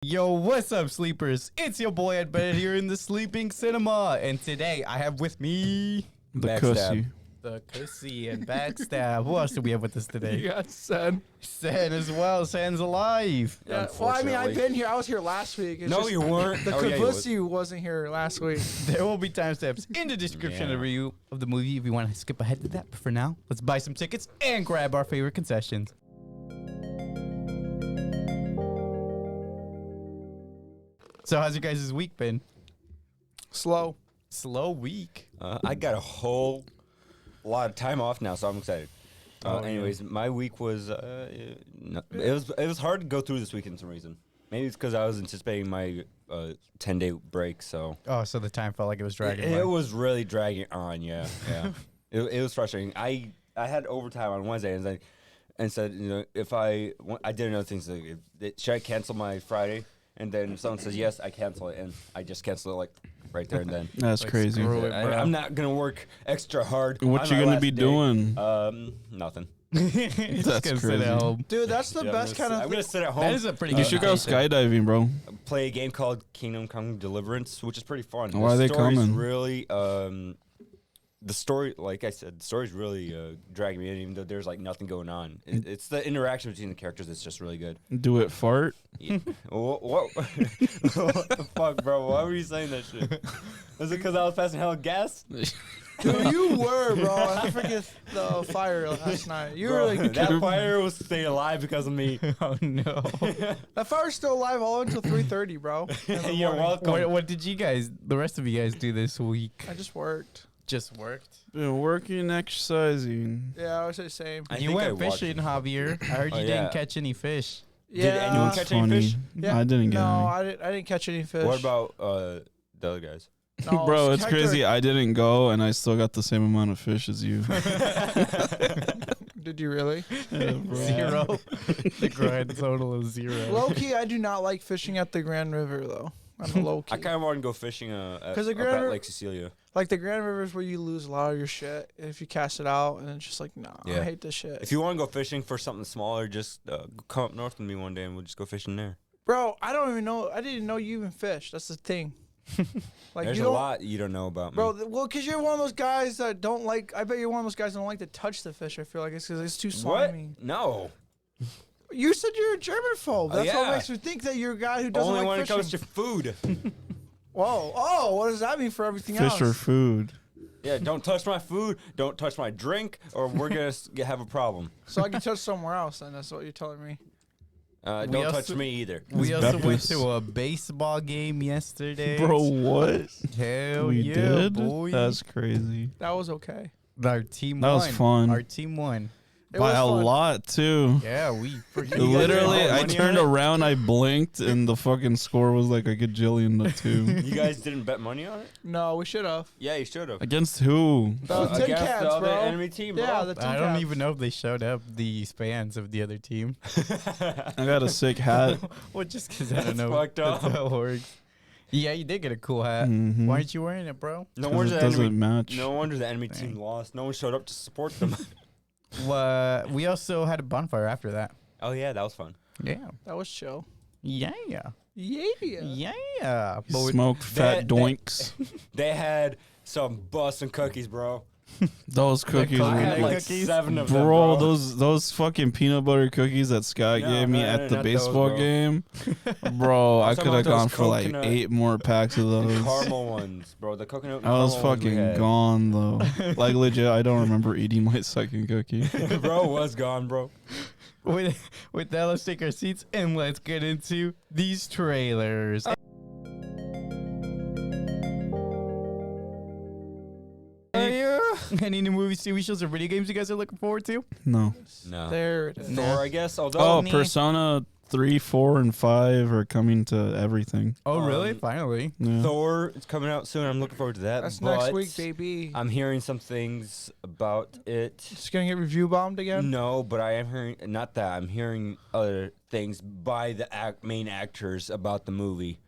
Yo, what's up, sleepers? It's your boy Eddbedhead here in the Sleeping Cinema, and today I have with me The Cussy. the Cussy and Backstab. Who else do we have with us today? You got Sen. Sen as well. Sen's alive. Yeah, well, I mean, I've been here. I was here last week. It's No, just you weren't. The Oh, yeah, you Pussy wasn't here last week. There will be timestamps in the description of the review of the movie if you want to skip ahead to that. But for now, let's buy some tickets and grab our favorite concessions. So how's your guys' week been? Slow. Slow week. I got a whole lot of time off now, so I'm excited. Anyways, my week was it was hard to go through this weekend for some reason. Maybe it's because I was anticipating my 10-day break. So So the time felt like it was dragging. it was really dragging on. Yeah. It was frustrating. I had overtime on Wednesday and said if I did another thing. So should I cancel my Friday? And then someone says yes, I cancel it, and I just cancel it like right there and then. That's crazy. screw it. I'm not gonna work extra hard. What on you my gonna be last day. doing? Nothing. It's That's gonna sit at crazy. home. Dude, that's the best kind I'm of gonna sit at home. That is a pretty You good should go vacation. skydiving, bro. Play a game called Kingdom Come Deliverance, which is pretty fun. Why are they story's coming? Really, the story, like I said, the story's really dragging me in, even though there's like nothing going on. It's the interaction between the characters that's just really good. Do it fart. Yeah. what the fuck, bro? Why were you saying that shit? Was it because I was passing hell gas? Dude, you were, bro. I forget the fire last night. You were like, that fire was staying alive because of me. Oh no! that fire's still alive all until 3:30, bro. in the You're morning. welcome. What did you guys, the rest of you guys, do this week? I just worked. Just worked. Been working, exercising. Yeah, I was the same. I You think I went watched fishing, it. Javier. I heard Oh, you yeah. didn't catch any fish. Yeah. Did anyone That's catch any funny. fish? Yeah. I didn't get No, any. I didn't catch any fish. What about the other guys? No, Bro, it's Hector- crazy. I didn't go, and I still got the same amount of fish as you. Did you really? Yeah, bro. Zero. The grand total is zero. Low key, I do not like fishing at the Grand River though. I'm a low key. I kind of want to go fishing at, 'Cause the up Grand at River- Lake Cecilia. Like the Grand River is where you lose a lot of your shit if you cast it out, and it's just like, nah, Yeah. I hate this shit. If you want to go fishing for something smaller, just come up north with me one day and we'll just go fishing there. Bro, I don't even know. I didn't know you even fish. That's the thing. Like There's you a don't, lot you don't know about me. bro. Well, because you're one of those guys that don't like. I bet you're one of those guys that don't like to touch the fish. I feel like it's because it's too What? slimy. No. You said you're a germaphobe. That's what yeah. makes me think that you're a guy who doesn't Only like when fishing. it comes to food. Whoa, oh, what does that mean for everything Fish else? or food. Yeah, don't touch my food, don't touch my drink, or we're going to have a problem. So I can touch somewhere else, and that's what you're telling me. Don't also- touch me either. We It's also went Bepis. to a baseball game yesterday. Bro, what? Hell We yeah, did? boy. That's crazy. That was okay. Our team That won. was fun. Our team won. It By was a fun. lot, too. Yeah, we freaking Literally, didn't I bet money turned on it? around, I blinked, and the fucking score was like a gajillion to 2. You guys didn't bet money on it? No, we should have. Yeah, you should have. Against who? The Tin Against Cats, the other bro. enemy team, bro. Yeah, the Tin I don't Cats. even know if they showed up, the fans of the other team. I got a sick hat. Well, just because I don't That's know. fucked up. That's how it works. Yeah, you did get a cool hat. Mhm. Why aren't you wearing it, bro? No 'Cause wonder it the enemy. doesn't match. No wonder the enemy team lost. No one showed up to support them. We also had a bonfire after that. Oh yeah, that was fun. Yeah. That was chill. Yeah. Yeah. Yeah. But we- Smoked fat that- doinks. They had some bussin' cookies, bro. Those cookies I I were had Coconut like cookies? 7 of them, Bro, those fucking peanut butter cookies that Scott No, gave me no, at no, the not those, baseball bro. game. Bro, I I'm could talking have about gone those for like coconut- 8 more packs of The those. caramel ones, bro. The coconut. I was caramel ones we fucking had. gone though. Like legit, I don't remember eating my second cookie. Bro was gone, bro. with that, let's take our seats and let's get into these trailers. Any new movies, TV shows, or video games you guys are looking forward to? No. No. There it is. Nah. Thor, I guess. Although Oh, Nah. Persona 3, 4, and 5 are coming to everything. Oh, really? Um, Finally. Yeah. Thor is coming out soon. I'm looking forward to that. That's but next week, baby. I'm hearing some things about it. It's gonna get review bombed again. No, but I am hearing not that. I'm hearing other things by the main actors about the movie.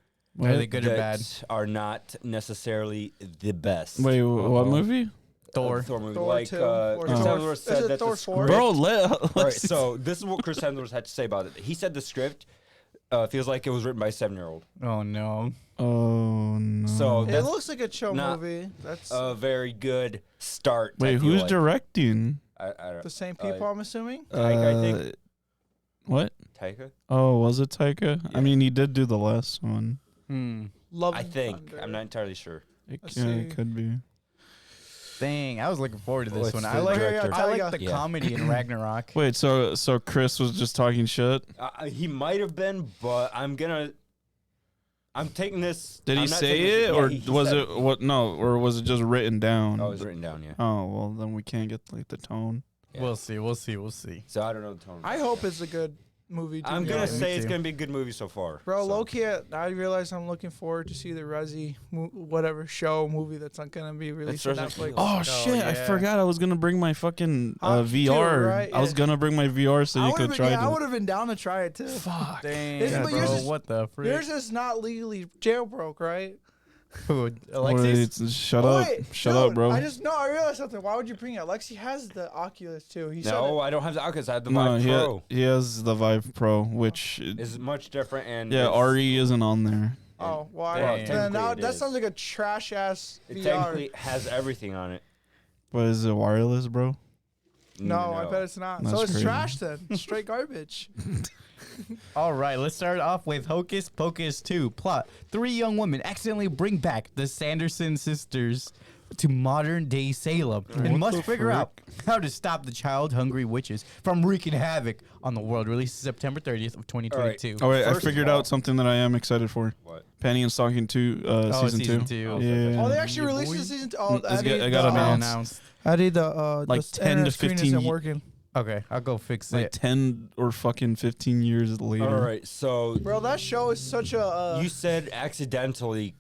Are they good or that bad? are not necessarily the best. Wait, what movie? Thor. Thor movie. Thor like 2 Chris or Thor- Hemsworth is said it that Thor the 4? script. Bro, All right, let's so this is what Chris Hemsworth had to say about it. He said the script feels like it was written by a 7-year-old. Oh no. Oh no. So It that's looks like a chill not movie. That's a very good start. I wait, feel who's like. directing? I don't. the same people, I'm assuming. Taika, I think. What? Taika. Oh, was it Taika? Yeah. I mean, he did do the last one. Love I and think. Thunder. I'm not entirely sure. Let's Yeah, see. it could be. Dang, I was looking forward to this What's one. the I like director? I like the Yeah. comedy in Ragnarok. Wait, so Chris was just talking shit? He might have been, but I'm taking this. Did he I'm not say taking this- it, yeah, or he was said it what? No, or was it just written down? Oh, it was written down. Yeah. Oh, well, then we can't get like the tone. Yeah. We'll see. We'll see. We'll see. So I don't know the tone. I hope it's a good movie. I'm be gonna honest. say it's too. gonna be a good movie so far. Bro, so. low-key, I realize I'm looking forward to see the Resi whatever show movie that's not gonna be released on Resident Netflix. Evil. Oh, shit! I yeah. forgot I was gonna bring my fucking Huh? VR. Too, right? I was Yeah. gonna bring my VR so you could try I it. would have been down to try it too. Fuck. Dang, But bro. yours is- What the frick? Yours is not legally jailbroke, right? Who, Alexis? Wait, shut Oh, up! wait, Shut no, up, bro. I realized something. Why would you bring it? Alexi has the Oculus too. He said No, it. I don't have the Oculus. I have the No, Vive Pro. he has the Vive Pro, which It's much different and yeah, it's- RE isn't on there. Oh, well, Well, then technically that, it that is. sounds like a trash ass It VR. technically has everything on it. But is it wireless, bro? No, I bet it's not. So That's it's crazy. trash then. Straight garbage. All right, let's start off with Hocus Pocus 2. Plot: 3 young women accidentally bring back the Sanderson sisters to modern-day Salem and What must the figure out how to stop the child-hungry witches from wreaking havoc on the world. Released September 30th of 2022. Oh wait, I First of figured all- out something that I am excited for. What? Penny and Stocking 2, Oh, season 2. Oh, Yeah. Oh, they actually Yeah, released boy. the season. Oh, It's Eddie, got- I got the, announced. Eddie, Like 10 to internet screen 15 isn't ye- working. Okay, I'll go fix Like it. 10 or fucking 15 years later. All right, so Bro, that show is such a. you said accidentally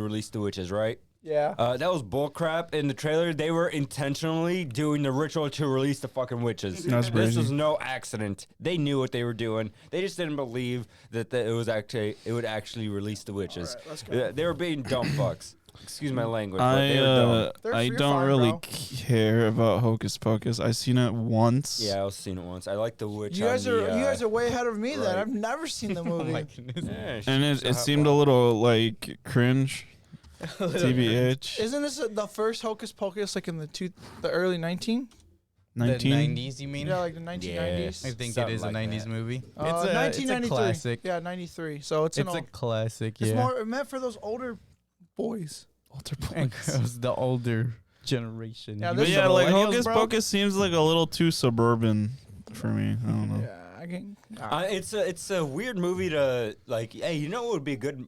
released the witches, right? Yeah. That was bullcrap. In the trailer, they were intentionally doing the ritual to release the fucking witches. That's This crazy. was no accident. They knew what they were doing. They just didn't believe that it would actually release the witches. Alright, let's go. They were being dumb fucks. Excuse my language, but they were dumb. They're I free don't fine, really bro. care about Hocus Pocus. I seen it once. Yeah, I was seen it once. I like the witch. You guys on the, are way ahead of me then. right. I've never seen the movie. My goodness. Yeah, And it seemed a little like cringe. TBH. Isn't this the first Hocus Pocus like in the early 19? The 19. 90s, you mean? Yeah, like the 1990s. I think Something it is a like 90s that. movie. It's a 1993. classic. Yeah, 93. So it's, It's an a old, classic, it's yeah. more meant for those older boys. Older And boys. girls, the older generation. Yeah, You this But is mean yeah, the like millennials, Hocus bro? Pocus seems like a little too suburban for me. I don't know. Yeah, I can. it's a weird movie to like. Hey, you know what would be a good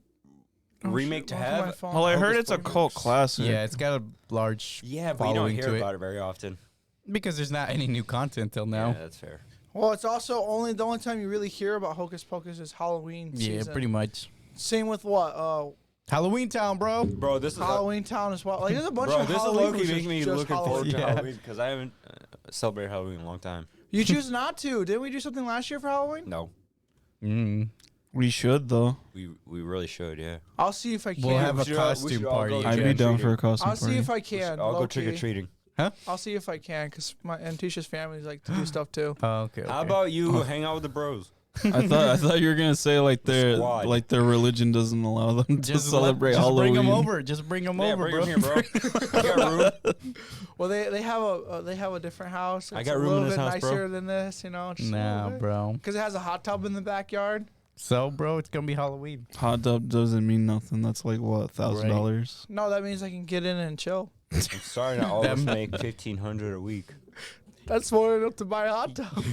remake to have? Well, I heard Hocus it's a Pocus. cult classic. Yeah, it's got a large Yeah, but you don't following hear to it. about it very often. Because there's not any new content till now. Yeah, that's fair. Well, it's also the only time you really hear about Hocus Pocus is Halloween Yeah, season. pretty much. Same with what? Halloween Town, bro. Bro, this is Halloween Town as well. Like there's a bunch bro, of this is Halloween low-key movies making me just looking forward to Yeah. Halloween because I haven't celebrated Halloween in a long time. You choose not to. Didn't we do something last year for Halloween? No, Mm. We should though. we really should. Yeah, I'll see if I can. We'll have we a should all- we costume should all party. go again. I'd be down for a costume I'll see party. if I We should can. all go low-key. trick or treating. I'll see if I can because my and Tisha's families like to do stuff too. Oh, okay, How okay. about you hang out with the bros? I thought you were gonna say like Squad. their religion doesn't allow them to Just celebrate just Halloween. bring them over. Just bring them Yeah, over, bring bro. 'em here, bro. I got room. Well, they have a different house. It's I got a room little in this bit house, bro. nicer than this, you know. Nah, bro. Because it has a hot tub in the backyard. So, bro, it's gonna be Halloween. Hot tub doesn't mean nothing. That's like what, $1,000. No, that means I can get in and chill. I'm sorry, not all of us make $1,500 a week. That's more enough to buy a hot tub.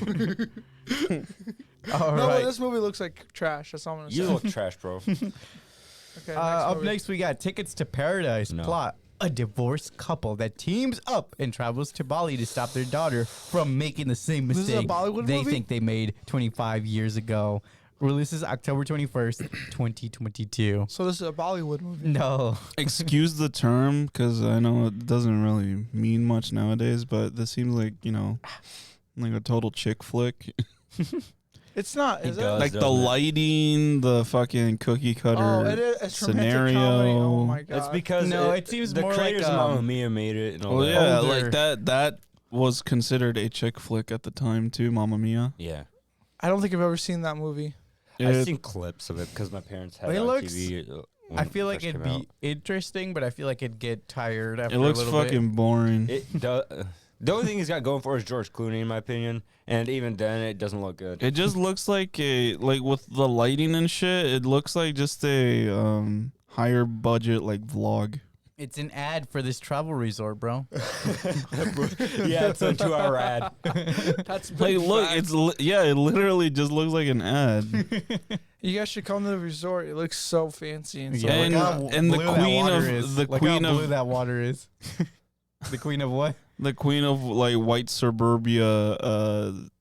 All No, right. but this movie looks like trash. That's all I'm gonna You say. look trash, bro. Okay, Up movie. next, we got Tickets to Paradise. No. Plot: a divorced couple that teams up and travels to Bali to stop their daughter from making the same This is a mistake Bollywood they movie? think they made 25 years ago. Releases October 21st, 2022. So this is a Bollywood movie. No. Excuse the term, because I know it doesn't really mean much nowadays, but this seems like, like a total chick flick. It's not, is it? does. Like the doesn't it? lighting, the fucking cookie cutter Oh, it is. It's romantic scenario. comedy. Oh my god. That's because No, it seems the more like, creators of Mamma Mia made it. And all Well, that. yeah, older. like that was considered a chick flick at the time too, Mamma Mia. Yeah. I don't think I've ever seen that movie. I've seen clips of it because my parents had It it on looks- TV. When I feel it like first it'd came be interesting, but I feel like it'd get tired after It looks a little fucking boring. out. The only thing he's got going for is George Clooney, in my opinion, and even then, it doesn't look good. It just looks like with the lighting and shit. It looks like just a higher budget like vlog. It's an ad for this travel resort, bro. Yeah, it's a 2-hour ad. That's Like, look, it literally just looks like an ad. You guys should come to the resort. It looks so fancy and so. Yeah, And- look how and the blue that queen water of- is. the Look queen how of- blue that water is. The queen of what? The queen of like white suburbia,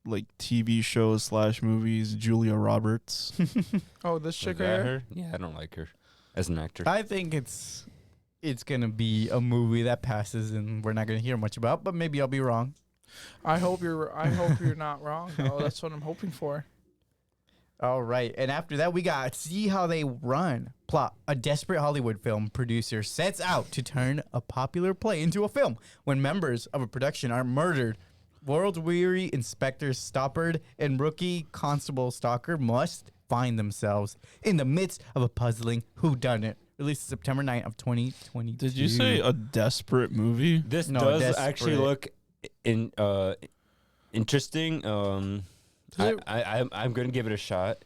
like TV shows / movies, Julia Roberts. Oh, this Is chick that right here. her? Yeah, I don't like her as an actor. I think it's gonna be a movie that passes, and we're not gonna hear much about. But maybe I'll be wrong. I hope you're not wrong. Though. That's what I'm hoping for. All right, and after that, we got See How They Run. Plot: a desperate Hollywood film producer sets out to turn a popular play into a film when members of a production are murdered. World-weary Inspector Stoppard and rookie Constable Stalker must find themselves in the midst of a puzzling whodunit. Released September 9th of 2022. Did you say a desperate movie? This No, does actually desperate. look interesting. Does it- I'm gonna give it a shot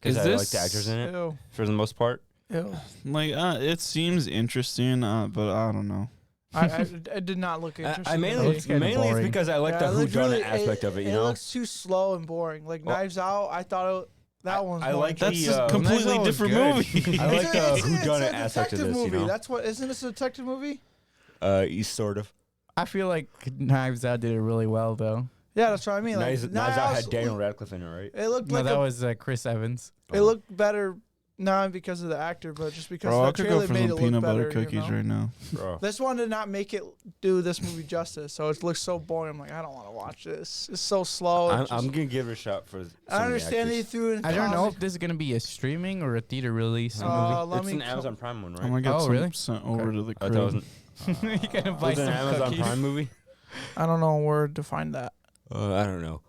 because Is I like this- the actors in it Ew. for the most part. Ew. Like, it seems interesting, but I don't know. It did not look interesting. I to mainly me. looks kinda mainly it's boring. because I like Yeah, the it looked whodunit really- aspect of it. You know, It looks too slow and boring. Like Well, Knives Out, I thought that one's. I more like That's interesting. the, a completely Nice different Out was movie. I like the It's a whodunit aspect of detective this. movie. You know, That's what. Isn't this a detective movie? sort of. I feel like Knives Out did it really well, though. Yeah, that's what I mean. Like, Knives Out had Out- Daniel Radcliffe in it, right? It looked No, like that was Chris Evans. it looked better, not because of the actor, but just because Bro, I the could trailer go for made some it look peanut better. butter cookies you know? right now. Bro. This one did not make it do this movie justice, so it looks so boring. I'm like, I don't want to watch this. It's so slow. I'm, It's just- I'm gonna give it a shot for. I understand they threw in. I don't know comic- if this is gonna be a streaming or a theater release movie. Let It's me an co- Amazon Prime one, right? I'm gonna get Oh, some really? sent over to the I thought it crib. wasn't. You're gonna buy Was it some an Amazon cookies. Prime movie? I don't know where to find that. I don't know.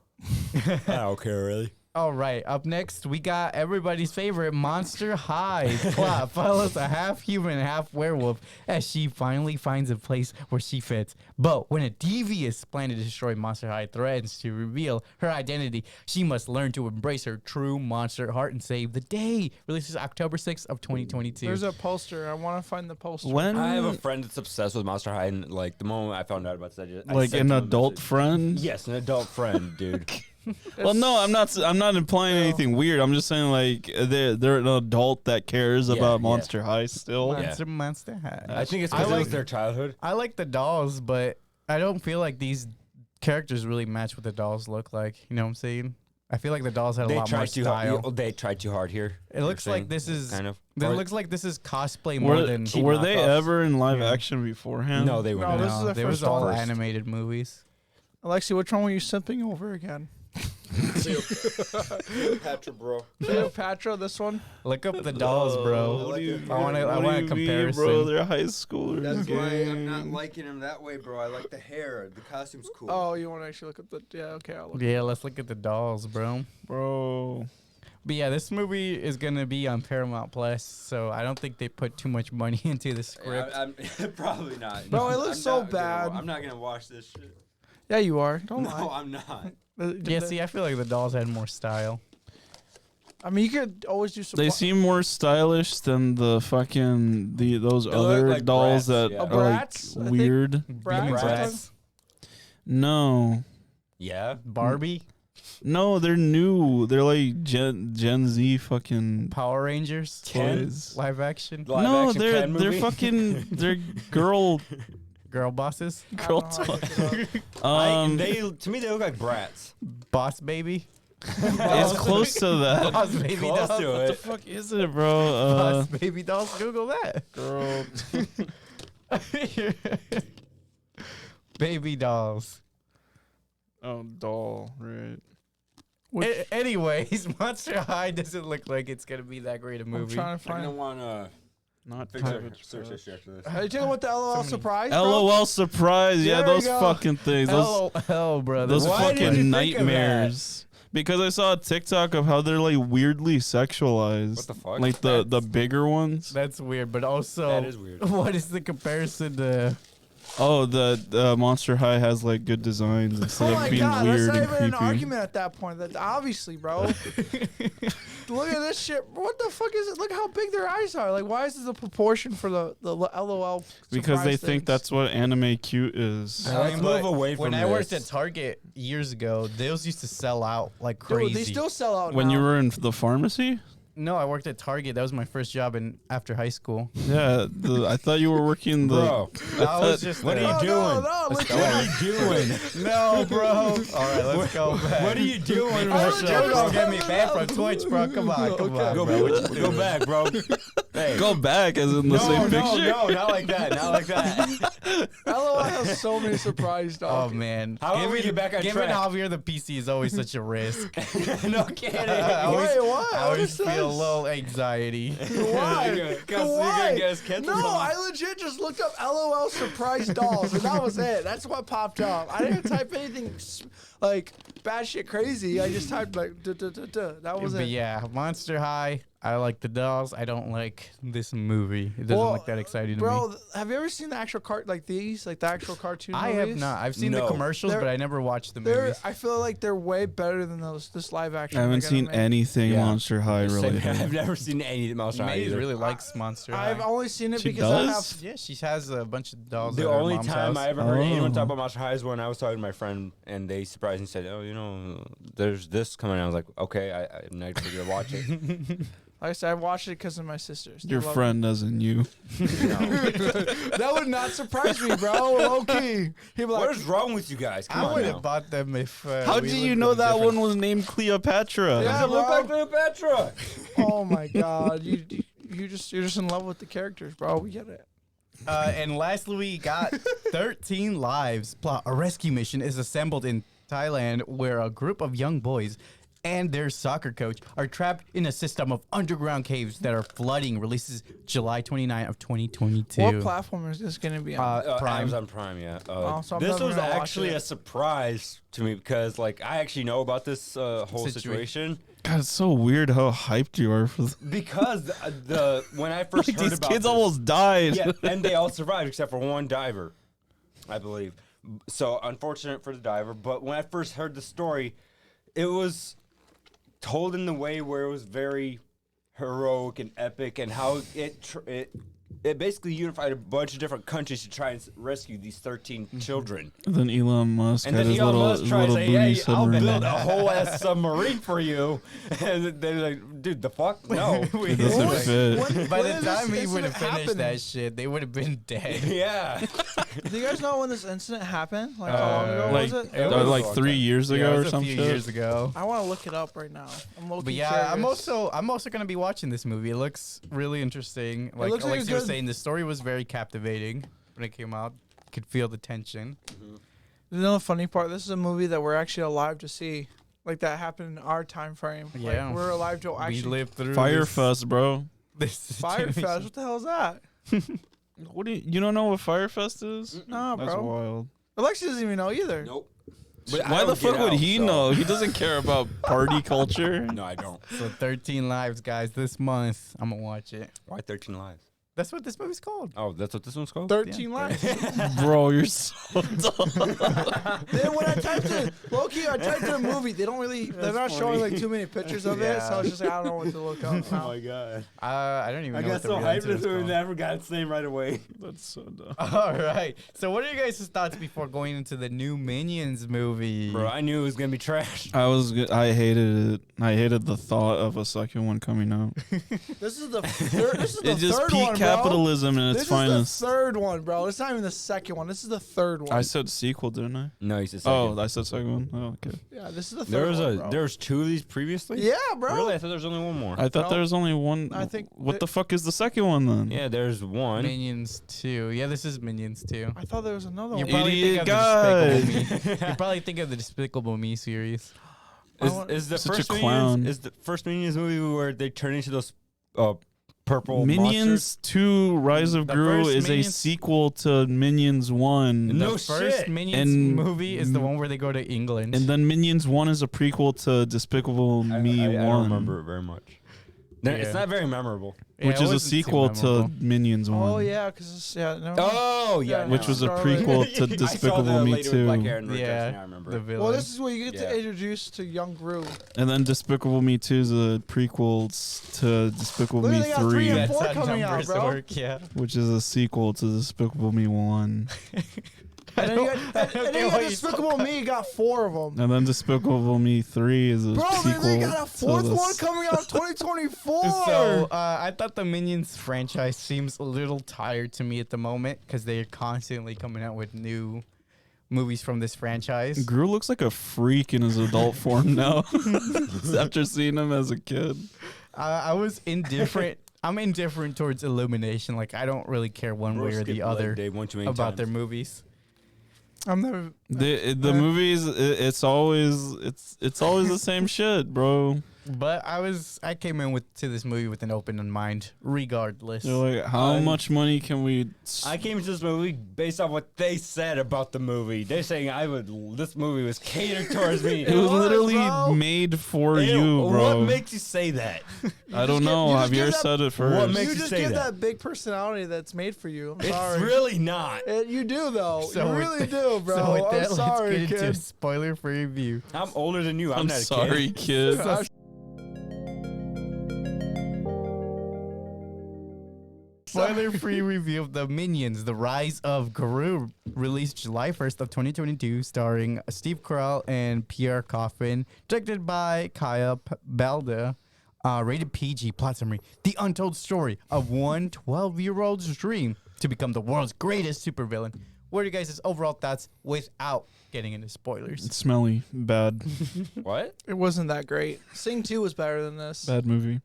I don't care really. All right, up next we got everybody's favorite Monster High. Plot follows a half human, half werewolf as she finally finds a place where she fits. But when a devious plan to destroy Monster High threatens to reveal her identity, she must learn to embrace her true monster heart and save the day. Releases October 6th of 2022. There's a poster. I want to find the poster. When I have a friend that's obsessed with Monster High, and like the moment I found out about this, I like sent an him a adult message. friend? Yes, an adult friend, dude. Well, no, I'm not implying anything weird. I'm just saying like they're an adult that cares Yeah, about yeah. Monster High still. Yeah. Monster High. I think it's I because it like- was their childhood. I like the dolls, but I don't feel like these characters really match what the dolls look like. You know what I'm saying? I feel like the dolls had a They lot more tried too style. hard. They tried too hard here. It looks like this is kind of. It Or- looks like this is cosplay more than Were they knockoffs. ever in live Yeah. action beforehand? No, they were No, not. this is their they was first all one. animated movies. Alexi, which one were you simping over again? Cleopatra, bro. Cleopatra, this one? Look up the dolls, bro. What do you- I want a comparison. bro. They're high schoolers. That's why I'm not gang. liking him that way, bro. I like the hair. The costume's cool. Oh, you want to actually look at the? Yeah, okay. I'll look. Yeah, let's look at the dolls, bro. Bro. But yeah, this movie is gonna be on Paramount Plus, so I don't think they put too much money into the script. I'm probably not. Bro, it looks I'm so not bad. I'm not gonna watch this shit. Yeah, you are. Don't No, lie. I'm not. Yeah, see, I feel like the dolls had more style. I mean, you could always do some. They seem more stylish than the fucking those look other like dolls brats, that yeah. Oh, are like brats, I think. weird. Brats? Give me Brats. No. Yeah. Barbie, No, they're new. They're like Gen Z fucking Power Rangers, Ken? toys. live action, Live No, action they're Ken they're movie? fucking they're girl girl bosses, girl toys. toys. They to me they look like brats. Boss Baby, It's close to that. Boss Baby Close dolls. to What the it. fuck is it, bro? Boss Baby dolls. Google that. Girl. Baby dolls. Oh, doll, right? Anyways, Monster High doesn't look like it's gonna be that great a I'm movie. trying to I'm gonna find. wanna Not fix our search history after this. Are you talking about the LOL surprise? bro? LOL surprise. Yeah, There you those go. fucking things. Those LOL, brother. those Why did you fucking think of that? nightmares. Because I saw a TikTok of how they're like weirdly sexualized. What the fuck? Like the bigger ones. That's weird, but also That is weird. What is the comparison to? Oh, the Monster High has like good designs instead Oh of my being god, weird that's not and even an creepy. argument at that point. That obviously, bro. Look at this shit. What the fuck is it? Look how big their eyes are. Like, why is this a proportion for the LOL? Because they surprise think things? that's what anime cute is. Let's move away from When I worked this. at Target years ago, those used to sell out like crazy. Dude, they still sell out When now. you were in the pharmacy? No, I worked at Target. That was my first job after high school. Yeah, I thought you were working the. Bro, I was just what are you No, doing? no, What legit. are you doing? No, bro. All right, let's go back. What are you doing? I Bro, legit don't get was- me banned from Twitch, bro. Come on, come on, Go, bro. go back, bro. Hey. Go back as in the same picture. No, not like that. Not like that. LOL has so many surprise Oh dogs. man, How will we get back on giving track? Javier the PC is always such a risk. No kidding. I always, Wait, what? I always What is feel a this? little anxiety. Why? You're Why? gonna get us canceled. No, I legit just looked up LOL surprise dolls, and that was it. That's what popped up. I didn't type anything like bad shit crazy. I just typed like duh, duh, duh, duh. That was But it. yeah, Monster High. I like the dolls. I don't like this movie. It doesn't Well, look that exciting to Bro, me. have you ever seen the actual like these, like the actual cartoon I movies? have not. I've seen the No. commercials, They're- but I never watched the They're, movies. I feel like they're way better than this live action. I haven't like, seen anime. anything Yeah. Monster High I've related. never seen any Monster High Maze either. really likes Monster High. I've only seen it She because I does? have. Yeah, she has a bunch of dolls. The at her only mom's time house. I ever heard anyone Oh. talk about Monster High is when I was talking to my friend, and they surprised me and said, "Oh, you know, there's this coming." I was like, "Okay, I'm not going to watch it." Like I said, I watched it because of my sisters. They Your love friend doesn't you. it. That would not surprise me, bro. Low key. He'd be like, What is wrong with you guys? Come I on would now. have bought them if. How we do lived you know in that different- one was named Cleopatra? Yeah, Does it look bro. like Cleopatra? "Oh my god, you're just in love with the characters, bro. We get it." And lastly, we got 13 Lives. Plot: a rescue mission is assembled in Thailand where a group of young boys and their soccer coach are trapped in a system of underground caves that are flooding. Releases July 29 of 2022. What platform is this going to be on? Prime. Amazon Prime, yeah. Oh, so I'm this never was gonna watch actually it. a surprise to me because, like, I actually know about this whole situation God, it's so weird how hyped you are for because when I first like heard these about kids this, almost died. yeah, and they all survived except for one diver, I believe. So unfortunate for the diver. But when I first heard the story, it was told in the way where it was very heroic and epic, and how it basically unified a bunch of different countries to try and rescue these 13 children. And then Elon Musk And had then his Elon little, Musk his tries to little say, booty "Hey, I'll submarine. build a whole ass submarine for you," and they're like, "Dude, the fuck, no." It doesn't What? fit. By When the is this time he would have incident finished happening? that shit, they would have been dead. Yeah. Do you guys know when this incident happened? Like how long ago Like, was it? It was like a long 3 time. years Yeah, ago it or was a some few shit. years ago. I want to look it up right now. I'm low-key But yeah, curious. I'm also gonna be watching this movie. It looks really interesting. Like looks like a Aleksey was good- saying, the story was very captivating when it came out. Could feel the tension. You know the funny part? This is a movie that we're actually alive to see. Like that happened in our time frame. Yeah. Like, we're alive to We actually. lived through Firefest, bro. This Firefest? What the hell is that? What do you don't know what Firefest is? Nah, That's bro. wild. Alexi doesn't even know either. Nope. But I Why the don't fuck get would out, he so- know? He doesn't care about party culture. No, I don't. So 13 Lives, guys. This month, I'm gonna watch it. Why 13 lives? That's what this movie's called. Oh, that's what this one's called? 13 Yeah. lives. Bro, you're so dumb. Then when I typed it, low-key, I typed in a movie. They don't really, they're not showing like too many pictures of it. So I was just like, I don't know what to look up now. Oh god. I don't even I know got what the so real hyped answer this is movie, called. never got its name right away. That's so dumb. All right. So what are you guys' thoughts before going into the new Minions movie? Bro, I knew it was gonna be trash. I hated it. I hated the thought of a second one coming out. This is the third, this is the It's just third peak one, bro. capitalism in its This finest. is the third one, bro. It's not even the second one. This is the third one. I said sequel, didn't I? No, he said Oh, I said second one. Oh, okay. yeah, this is the there third was one, bro. there was two of these previously? Yeah, bro. Really? I thought there was only one more. I thought No. there was only one. I think What that- the fuck is the second one then? Yeah, there's one. Minions 2. Yeah, this is Minions 2. I thought there was another You one. probably think Idiot of guy. the Despicable Me. You probably think of the Despicable Me series. I want- Is the Such a first clown. Minions, is the first Minions movie where they turn into those purple Minions monsters. 2 Rise of The Gru first is a Minions- sequel to Minions 1. No The first shit. Minions And- movie is the one where they go to England. And then Minions 1 is a prequel to Despicable Me 1. I don't remember it very much. No, Yeah. It's not very memorable. Yeah, Which it is a wasn't too sequel to memorable. Minions 1. Oh yeah, because no. Oh yeah, Yeah, Which was a Scarlet. prequel to I saw Despicable the Me lady with black 2. hair and red dress, Yeah, now I remember. the villain. Well, this is where you get Yeah. to introduce to young Gru. And then Despicable Me 2 is a prequel to Despicable Look, Me they got 3 3, and That's 4 how coming out, numbers bro. work, yeah. which is a sequel to Despicable Me 1. And then you I got, don't and then get you why got you Despicable Me. You got 4 of them. And then Despicable Me 3 is a Bro, sequel they got a 4th to the one coming out 2024. So I thought the Minions franchise seems a little tired to me at the moment because they're constantly coming out with new movies from this franchise. Gru looks like a freak in his adult form now. After seeing him as a kid. I was indifferent. I'm indifferent towards Illumination. Like I don't really care one way or the other Day one too many about times. their movies. I'm never. The movies, it's always the same shit, bro. But I came in to this movie with an open mind, regardless. They're like, how much money can we? I came to this movie based on what they said about the movie. They're saying this movie was catered towards me. It was was, literally bro. made for Ew, you, bro. What makes you say that? I don't just know. give- you just Javier give that- said it first. What makes You you just say give that? that big personality that's made for you. I'm It's sorry. really not. You do though. So you with really that- do, bro. So with that, I'm sorry, let's get into kid. spoiler-free review. I'm older than you. I'm, I'm not a sorry, kid. kid. Spoiler-free review of The Minions: The Rise of Gru, released July 1st of 2022, starring Steve Carell and Pierre Coffin, directed by Kaya Balda. Rated PG. Plot summary: the untold story of one 12-year-old's dream to become the world's greatest supervillain. What are you guys' overall thoughts without getting into spoilers? It's smelly, bad, What? It wasn't that great. Sing 2 was better than this. bad movie.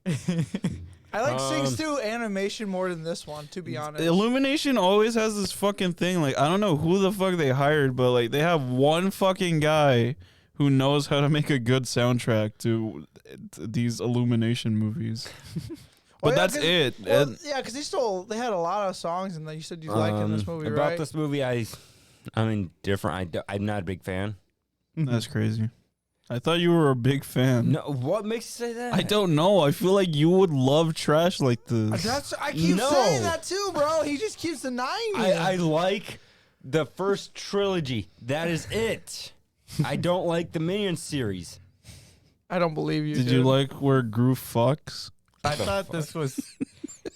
I like Sing 2 animation more than this one, to be honest. Illumination always has this fucking thing. Like, I don't know who the fuck they hired, but like they have one fucking guy who knows how to make a good soundtrack to these Illumination movies. But yeah, that's 'cause- it. Well, And- yeah, because they had a lot of songs, and you said you liked in this movie, about right? this movie, I'm indifferent. I'm not a big fan. That's crazy. I thought you were a big fan. No, what makes you say that? I don't know. I feel like you would love trash like this. I keep No. saying that too, bro. He just keeps denying me. I like the first trilogy. That is it. I don't like the Minions series. I don't believe you. Did dude. you like where Gru fucks? I thought this was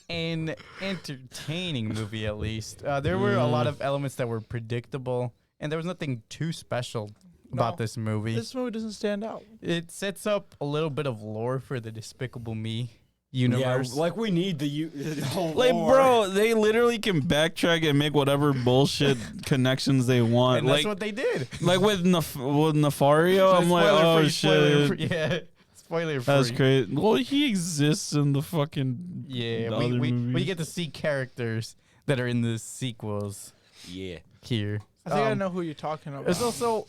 an entertaining movie, at least. There were a lot of elements that were predictable, and there was nothing too special about this movie. This movie doesn't stand out. It sets up a little bit of lore for the Despicable Me universe. Yeah, like we need the whole Like, lore. bro, they literally can backtrack and make whatever bullshit connections they want. and that's Like, what they did. like with Nefario, I'm like, oh shit, Yeah, spoiler free. that's crazy. Well, he exists in the fucking Yeah, the we other movies. get to see characters that are in the sequels Yeah. here. I think I know who you're talking about. It's also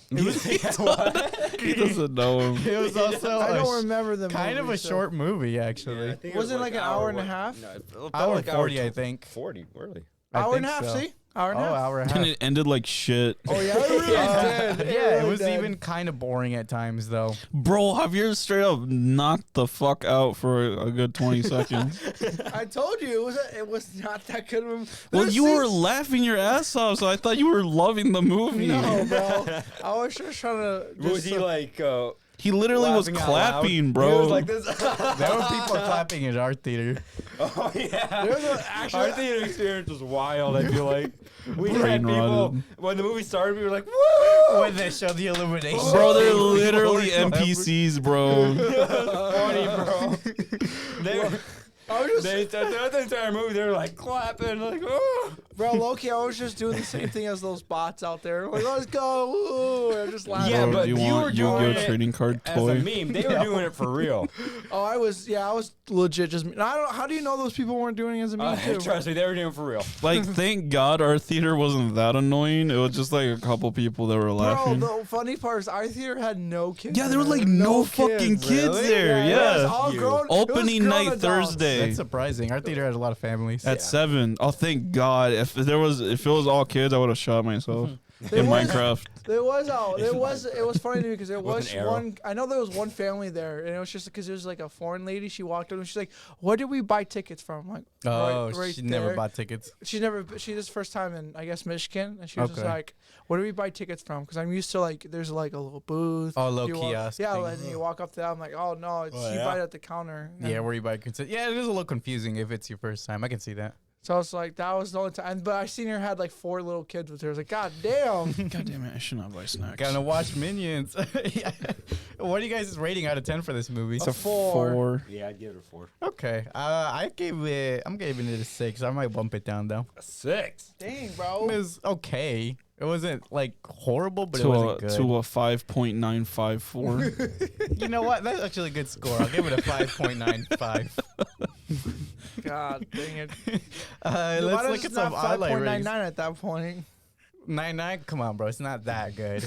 He doesn't know him. it was also I a don't remember the kind of movie, a so- short movie actually. Was it like an hour and a half? No, it felt Hour like 40, I think. 40, really. I Hour and a think half. so. See, hour and a Oh, half. hour and a And half. it ended like shit. Oh yeah, it really did. Yeah, it really was did. even kind of boring at times though. Bro, Javier straight up knocked the fuck out for a good 20 seconds. I told you it was not that good of a movie. Well, There's you were scenes- laughing your ass off, so I thought you were loving the movie. No, bro. I was just trying to. Was he like He literally was laughing out loud? clapping, He bro. was like this. There were people clapping at our theater. Oh yeah. There's an actual. Our theater experience was wild. I feel like we had Brain people rotted. when the movie started. We were like, "Woo!" When they show the illumination. Bro, they're thing, literally people were NPCs, bro. Funny, bro. They I was just. throughout the entire movie, they were like clapping, like, "Oh!" Bro, low-key, I was just doing the same thing as those bots out there. Like, let's go. Woo. I'm just laughing. Yeah, Bro, but do you you want were Yu-Gi-Oh doing it trading card as toy? a meme. They were doing it for real. Oh, I was legit just. I don't. How do you know those people weren't doing it as a meme too? Trust me, they were doing it for real. Like, thank God our theater wasn't that annoying. It was just like a couple people that were Bro, laughing. the funny part is our theater had no kids. Yeah, in there were it. like no fucking kids Really? there. It was Yeah. all grown, Opening it was grown night adults. Thursday. That's surprising. Our theater had a lot of families. At 7. Oh, thank God. If it was all kids, I would have shot myself in Minecraft. It was funny to me because there was an arrow. one. I know there was one family there, and it was just because there was like a foreign lady. She walked up and she's like, "Where did we buy tickets from?" I'm like, Oh, right she never there. bought tickets. She this first time in I guess Michigan, and she was just Okay. like, "Where do we buy tickets from?" Because I'm used to like there's like a little booth. Oh, little You walk- kiosk Yeah, thing. and you walk up to that. I'm like, "Oh no, it's Oh, you yeah? buy it at the counter." Yeah, where you buy consent. Yeah, it is a little confusing if it's your first time. I can see that. So it's like that was the only time. But I seen her had like 4 little kids with her. I was like, "God damn." God damn it, I should not buy snacks. Gonna watch Minions. Yeah. What are you guys' rating out of 10 for this movie? A 4. Yeah, I'd give it a 4. Okay. I'm giving it a 6. I might bump it down though. A 6. Dang, It bro. was okay. It wasn't like horrible, but it to wasn't good. a 5.954. You know what? That's actually a good score. I'll give it a 5.95. God dang it. Let's look at some highlight ratings. 5.99 at that point. 9.9? Come on, bro. It's not that good.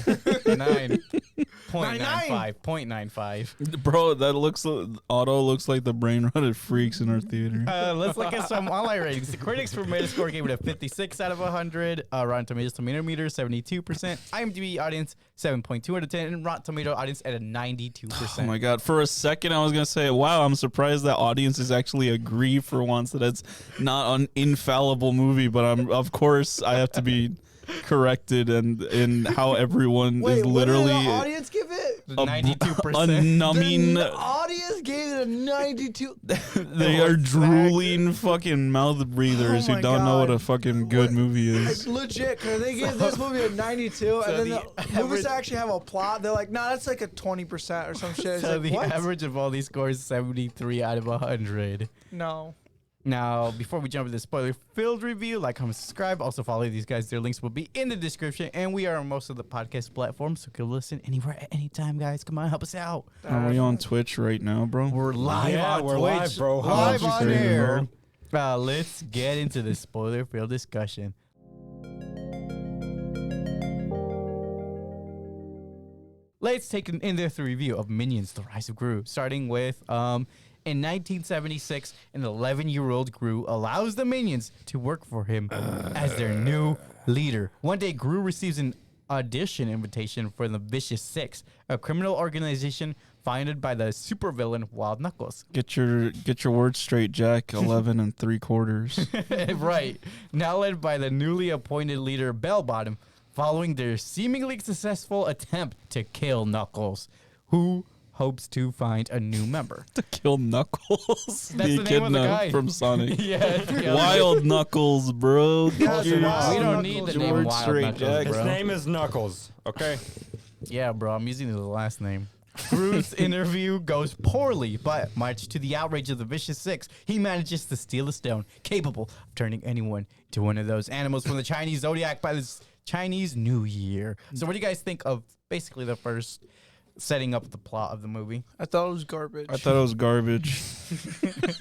9.95. 0.95. Bro, that Otto looks like the brain rotted freaks in our theater. Let's look at some online ratings. The critics for Metascore gave it a 56 out of 100. Rotten Tomatoes Tomato Meter 72%. IMDb audience 7.2 out of 10, and Rotten Tomato audience at a 92%. Oh my God. For a second, I was going to say, wow, I'm surprised that audiences actually agree for once that it's not an infallible movie, but of course I have to be corrected and in how everyone Wait, is what did literally the audience give it? 92%. a numbing. The audience gave it a 92. They are drooling fucking mouth breathers Oh who my don't know what God. a fucking good movie is. Legit, because they gave this movie a 92, and then the the movies actually have a plot. They're like, nah, that's like a 20% or some shit. It's So like, the what? average of all these scores is 73 out of 100. No. Now, before we jump into the spoiler-filled review, like, comment, subscribe. Also follow these guys. Their links will be in the description. And we are on most of the podcast platforms, so you can listen anywhere at any time, guys. Come on, help us out. Are we on Twitch right now, bro? We're live Yeah, on we're Twitch. live, bro. How Live about on you, air. Let's get into the spoiler-filled discussion. Let's take an in-depth review of Minions: The Rise of Gru, starting with in 1976, an 11-year-old Gru allows the Minions to work for him as their new leader. One day, Gru receives an audition invitation for the Vicious Six, a criminal organization founded by the supervillain Wild Knuckles. Get your words straight, Jack. 11 and 3/4. Right. Now led by the newly appointed leader Bellbottom, following their seemingly successful attempt to kill Knuckles, who hopes to find a new member. To kill Knuckles. That's the name of the guy. From Sonic. Yeah. Wild Knuckles, bro. Yeah, Get your Wild We don't Knuckles. need the Your name words Wild straight, Knuckles, Jack. His bro. name is Knuckles. Okay. Yeah, bro. I'm using the last name. Gru's interview goes poorly, but much to the outrage of the Vicious Six, he manages to steal a stone capable of turning anyone into one of those animals from the Chinese zodiac by this Chinese New Year. So what do you guys think of basically the first setting up the plot of the movie? I thought it was garbage. I thought it was garbage.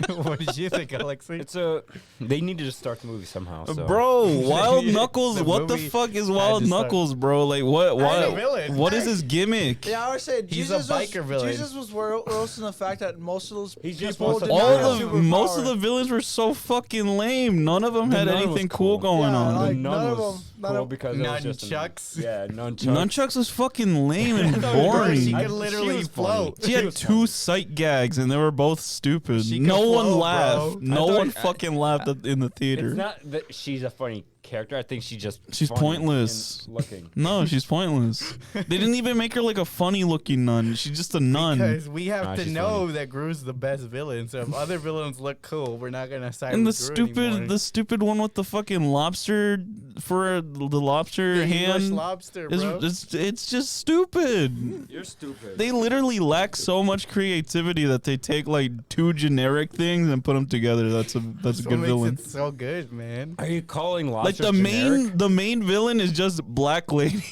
What did you think, Aleksey? They needed to start the movie somehow. So. Bro, Wild Knuckles, The what the movie fuck is had Wild to start- Knuckles, bro? Like what a villain. what is his gimmick? Yeah, I would say He's a Jesus biker villain. Jesus was roasting the fact that most of those He's just people supposed did to- not have All most of superpower. the villains were so fucking lame. None of them had None was anything cool cool. going Yeah, on. like, The none nun of was them- none cool of- because it was just Nunchucks? Yeah, nunchucks. Nunchucks was fucking lame and She boring. could literally was funny. float. She had two sight gags and they were both stupid. She could No one float, laughed. bro. No I thought- one fucking laughed in the theater. It's not that she's a funny character. I think She's funny pointless. and looking. No, she's pointless. They didn't even make her like a funny looking nun. She's just a nun. Because we have Nah, to she's know that Gru's the best villain. So if other villains look cool, we're not gonna side And the with Gru anymore. stupid one with the fucking lobster for the lobster The English hand. lobster, is- bro. it's just stupid. You're stupid. They literally lack so much creativity that they take like two generic things and put them together. That's a That's good what makes villain. it so good, man. Are you calling lobster like bunch of the main villain is just black lady.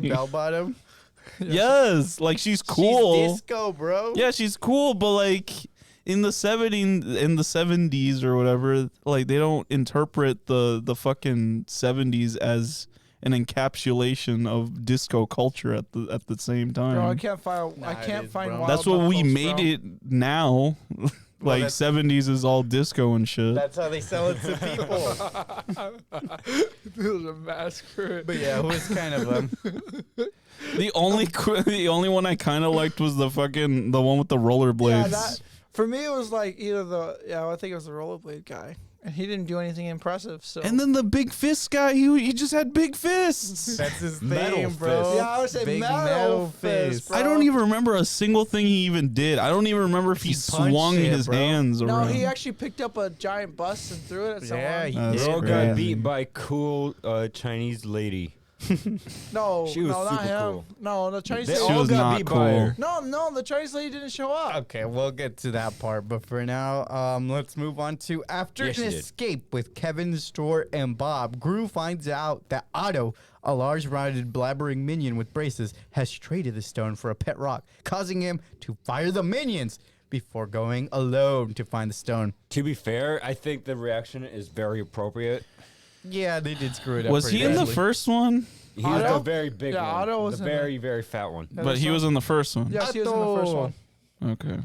bell bottom. Yes, like she's cool. She's disco, bro. Yeah, she's cool, but like in the 70s or whatever, like they don't interpret the fucking 70s as an encapsulation of disco culture at the same time. Bro, I can't find. Nah, I it can't is, find. bro. Wild That's what we Buffaloes, made bro. it now. Like that's- 70s is all disco and shit. That's how they sell it to people. It was a massacre. But yeah, who was kind of The only one I kind of liked was the one with the rollerblades. Yeah, that for me it was like either I think it was the rollerblade guy, and he didn't do anything impressive. So And then the big fist guy, he just had big fists. That's his Metal thing, bro. fist. yeah, I would say Big metal fist. Bro. I don't even remember a single thing he even did. I don't even remember if he punched swung it, his bro. hands No, around. he actually picked up a giant bus and threw it at someone. Yeah, he That's did. Bro crazy. got beat by cool Chinese lady. No, She was no, not super him. cool. No, the Chinese They lady. She all was got not beat cool. by her. No, the Chinese lady didn't show up. Okay, we'll get to that part, but for now, let's move on to after Yes, an she did. escape with Kevin, Stuart, and Bob. Gru finds out that Otto, a large rounded blabbering minion with braces, has traded the stone for a pet rock, causing him to fire the minions before going alone to find the stone. To be fair, I think the reaction is very appropriate. Yeah, they did screw it up. Was pretty he in the badly. first one? He was Otto? the very big Yeah, one. Otto was the in there. very, very fat one. Yeah, But there's he was in the first one. Yes, he was in the first Otto. one. Okay.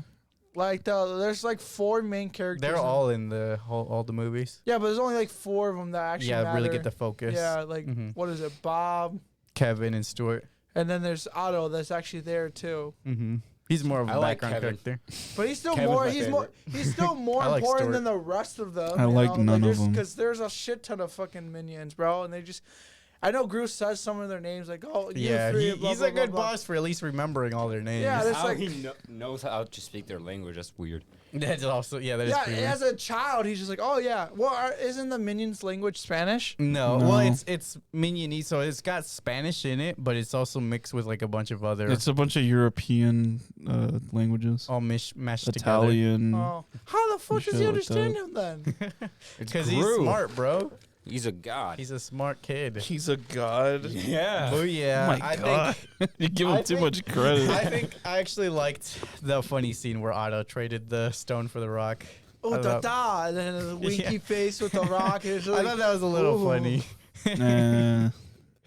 Like there's like 4 main characters. They're all in the all the movies. Yeah, but there's only like 4 of them that actually Yeah, matter. really get the focus. Yeah, like Mhm. what is it, Bob, Kevin and Stuart. and then there's Otto that's actually there too. Mm-hmm. He's more of a I like background Kevin. character. But he's still Kevin's more. my He's favorite. more. He's still more I like important Stuart. than the rest of them. I you like know? none of them. Because there's a shit ton of fucking minions, bro, and they just. I know Gru says some of their names like, oh, you Yeah, three, blah, he's blah, a blah, good blah. boss for at least remembering all their names. Yeah, that's How like- he knows how to speak their language. That's weird. That's also that is Yeah, pretty as a child, he's just like, oh yeah. Well, isn't the minions' language Spanish? No, No. well, it's Minionese, so it's got Spanish in it, but it's also mixed with like a bunch of other It's a bunch of European languages. all mashed Italian. Oh, how the fuck Shit does he like understand that. him then? together. It's Because he's Gru. smart, bro. He's a god. He's a smart kid. He's a god. yeah. Oh yeah, Oh my I god. You give him I too think- much credit. I think I actually liked the funny scene where Otto traded the stone for the rock. Oh, I da thought- da, and then the winky Yeah. face with the rock. And it's I like, thought that was a little ooh. funny. Eh.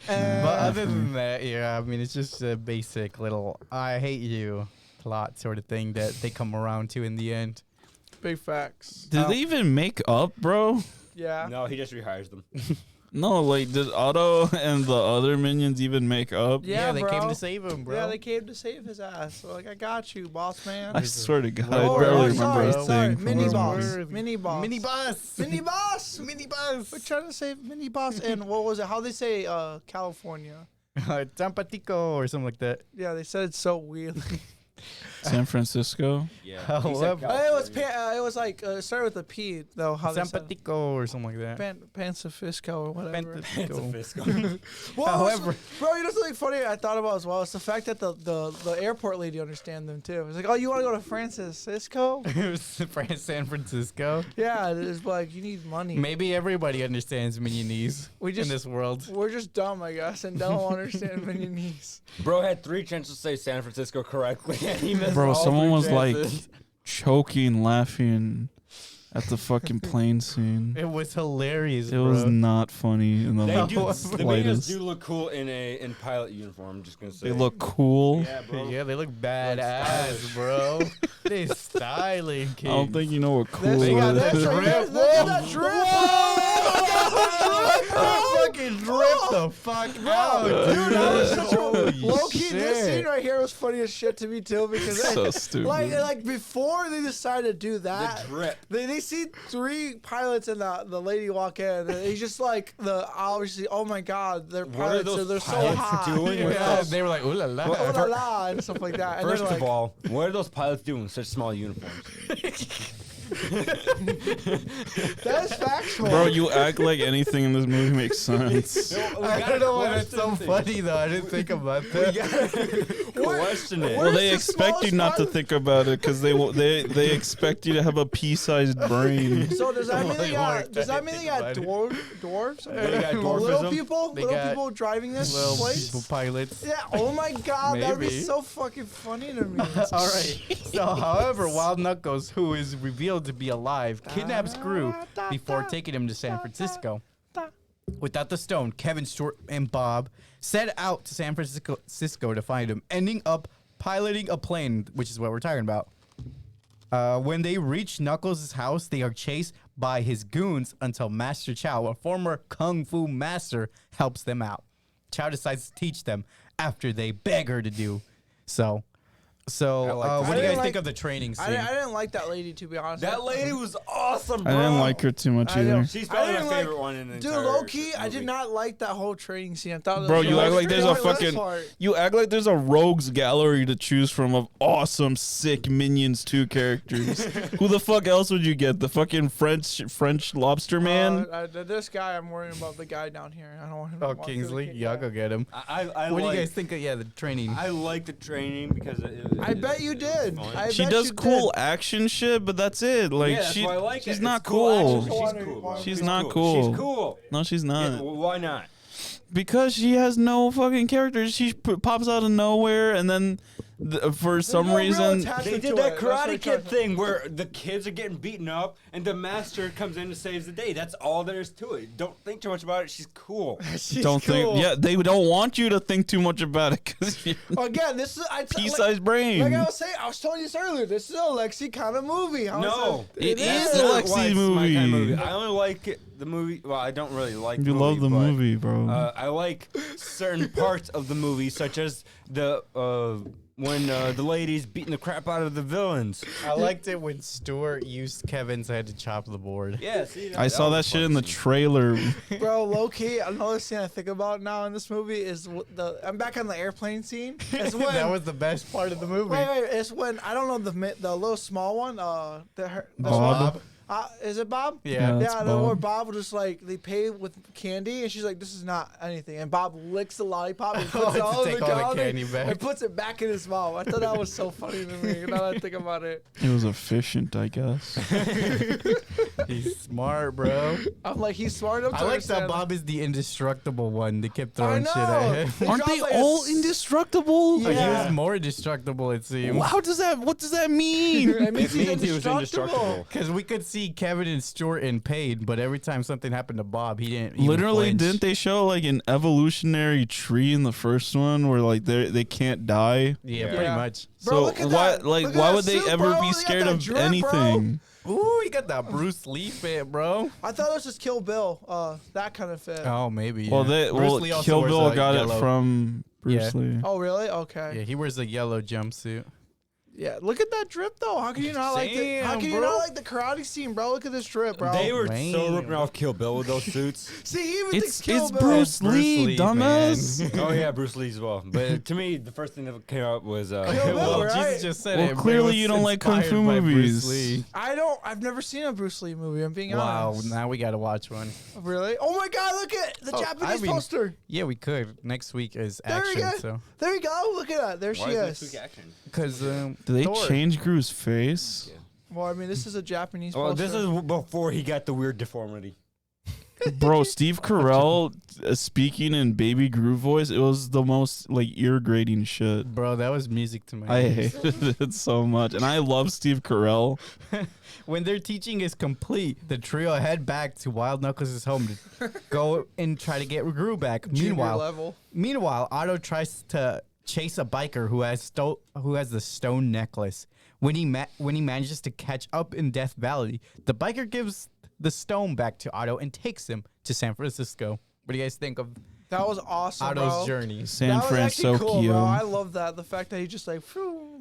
But other than that, yeah, I mean, it's just a basic little "I hate you" plot sort of thing that they come around to in the end. Big facts. Did they even make up, bro? Yeah. No, he just rehires them. No, like did Otto and the other minions even make up? Yeah, they bro. came to save him, bro. Yeah, they came to save his ass. So like, I got you, boss man. I swear to God, Oh, I barely sorry, remember a sorry. thing. Mini from boss. this movie. Mini boss. Mini boss. Mini boss. Mini boss. We're trying to save mini boss. And what was it? How they say California? Tampatico or something like that. Yeah, they said it so weird. San Francisco. Yeah. However- It was like it started with a P though. How they said it. Tampatico or something like that. Pacifico or whatever. Tampatico. Well, However- bro, you know something funny I thought about as well? It's the fact that the airport lady understand them too. It's like, oh, you want to go to Francisco? It was San Francisco. Yeah, it's like you need money. Maybe everybody understands Minionese We just- in this world. We're just dumb, I guess, and don't understand Minionese. Bro had 3 chances to say San Francisco correctly, and he missed Bro, all someone 3 was like chances. choking, laughing at the fucking plane scene. It was hilarious, It bro. was not funny in the They do, the minions slightest. do look cool in pilot uniform. I'm just gonna say They look cool. Yeah, bro. Yeah, they look badass, stylish. bro. They styling, I kids. don't think you know what cool They got is. that drip. That drip. Fucking drip the fuck out, Dude, that was such a Holy low key. This shit. scene right here was funny as shit to me too because So stupid. like before they decided to do that, The drip. they see 3 pilots and the lady walk in. And he's just like obviously, oh my god, they're What are pilots, so those they're so pilots hot. doing with Yeah, those? they were like, ooh la la. Oh la la and stuff like that. And First they're of like, all, what are those pilots doing in such small uniforms? That's factual. Bro, you act like anything in this movie makes sense. I don't know why that's so funny though. I didn't think about that. Question it. Well, they Where's the expect you smallest not to part? think about it because they expect you to have a pea-sized brain. So does that mean they got? Lord, Does I that didn't mean they think got about it. dwarves? They got Little dwarfism? people, They little got people driving this Little place. people pilots. Yeah. Oh my God, that'd be Maybe. so fucking funny to me. All right. So, however, Wild Knuckles, who is revealed to be alive, kidnaps Gru before taking him to San Francisco. Without the stone, Kevin, Stuart, and Bob set out to San Francisco to find him, ending up piloting a plane, which is what we're talking about. When they reach Knuckles' house, they are chased by his goons until Master Chow, a former kung fu master, helps them out. Chow decides to teach them after they beg her to do so. So, like what that. do you I guys didn't think like- of the training scene? I didn't like that lady, to be honest. That lady was awesome, bro. I didn't like her too much I either. don't- She's I probably didn't my like- favorite one in the Dude, entire low key, I movie. did not like that whole training scene. I thought, Bro, it you was act like there's a the best fucking part. you act like there's a rogues gallery to choose from of awesome, sick Minions 2 characters. Who the fuck else would you get? The fucking French lobster man? This guy, I'm worrying about the guy down here. I don't want him to Oh, walk through the Kingsley, gate. y'all go get him. I What do like, you guys think of the training? I like the training because I bet you did. fun. I She bet does you cool did. action shit, but that's it. Like yeah, that's she, why I like she's it. not It's cool. action, cool. but She's cool. Bro. She's not cool. She's cool. No, she's Yeah, not. well, why not? Because she has no fucking characters. She pops out of nowhere, and then for some no real reason, attachment They to did that it. That's what Karate I'm Kid trying to- thing where the kids are getting beaten up and the master comes in and saves the day. That's all there is to it. Don't think too much about it. She's cool. She's don't cool. think. Yeah, they don't want you to think too much about it because Again, this is pea-sized brain. Like I was saying, I was telling you this earlier. This is a Lexi kind of movie. No, It that's is a not Lexi why it's my kind of movie. I only like the movie. Well, I don't really like. You the love the but, movie, bro. I like certain parts of the movie, such as the when the lady's beating the crap out of the villains. I liked it when Stuart used Kevin's head to chop the board. Yeah, see, I saw that was shit fun in the scene. trailer. Bro, low key, another scene I think about now in this movie is I'm back on the airplane scene. It's when That was the best part of the movie. wait, it's when I don't know the little small one. The Bob. Is it Bob? Yeah. that's Yeah, the where Bob. Bob was just like they pay with candy, and she's like, "This is not anything." And Bob licks the lollipop and puts To it all in take the all the candy candy back. and puts it back in his mouth. I thought that was so funny to me. Now that I think about it, It was efficient, I guess. He's smart, bro. I'm like, he's smart enough to I like that understand Bob is the indestructible one. They kept I throwing know. shit at him. They Aren't dropped they like a all s- indestructible? Like, he Yeah. was more indestructible, it seemed. How does that? What does that mean? It means It he's means he was indestructible. Because we could see Kevin and Stuart in pain, but every time something happened to Bob, he didn't even Literally, flinch. didn't they show like an evolutionary tree in the first one where like they can't die? Yeah, Yeah. pretty much. Bro, So look at why that. like Look at why that would they suit, ever bro. be Look at scared that of drip, bro. anything? Ooh, you got that Bruce Lee fit, bro. I thought it was just Kill Bill. That kind of fit. Oh, maybe. Well, yeah. Bruce Lee also Kill wears Bill a got yellow- it from Bruce Yeah. Lee. Oh, really? Okay. Yeah, he wears a yellow jumpsuit. Yeah, look at that drip though. How can you not like the? How Damn, can you bro. not like the karate scene, bro? Look at this drip, bro. They were so Damn. ripping off Kill Bill with those suits. See, he even It's thinks Kill it's Bill. Bruce Bruce Lee, Lee, dumbass. Oh yeah, Bruce Lee as well. But to me, the first thing that came up was Bill, Well, right? Jesus just said Well, it. but clearly it was you don't like kung fu inspired by Bruce movies. Lee. I've never seen a Bruce Lee movie. I'm being Wow, honest. now we gotta watch one. Really? Oh my God! Look at the Oh, Japanese I mean- poster. Yeah, we could. Next week is There you action, go. so There you go. Look at that. There Why she is is. this week action? because Did they Thor. change Gru's face? Well, I mean, this is a Japanese Well, poster. this is before he got the weird deformity. Bro, Steve Carell speaking in Baby Gru voice, it was the most like ear grating shit. Bro, that was music to my I ears. hated it so much. And I love Steve Carell. When their teaching is complete, the trio head back to Wild Knuckles' home to go and try to get Gru back. Junior level. Meanwhile, Otto tries to chase a biker who has the stone necklace. When he manages to catch up in Death Valley, the biker gives the stone back to Otto and takes him to San Francisco. What do you guys think of That was awesome, Otto's bro. journey? San That was actually Francisco. cool, bro. I love that. The fact that he just like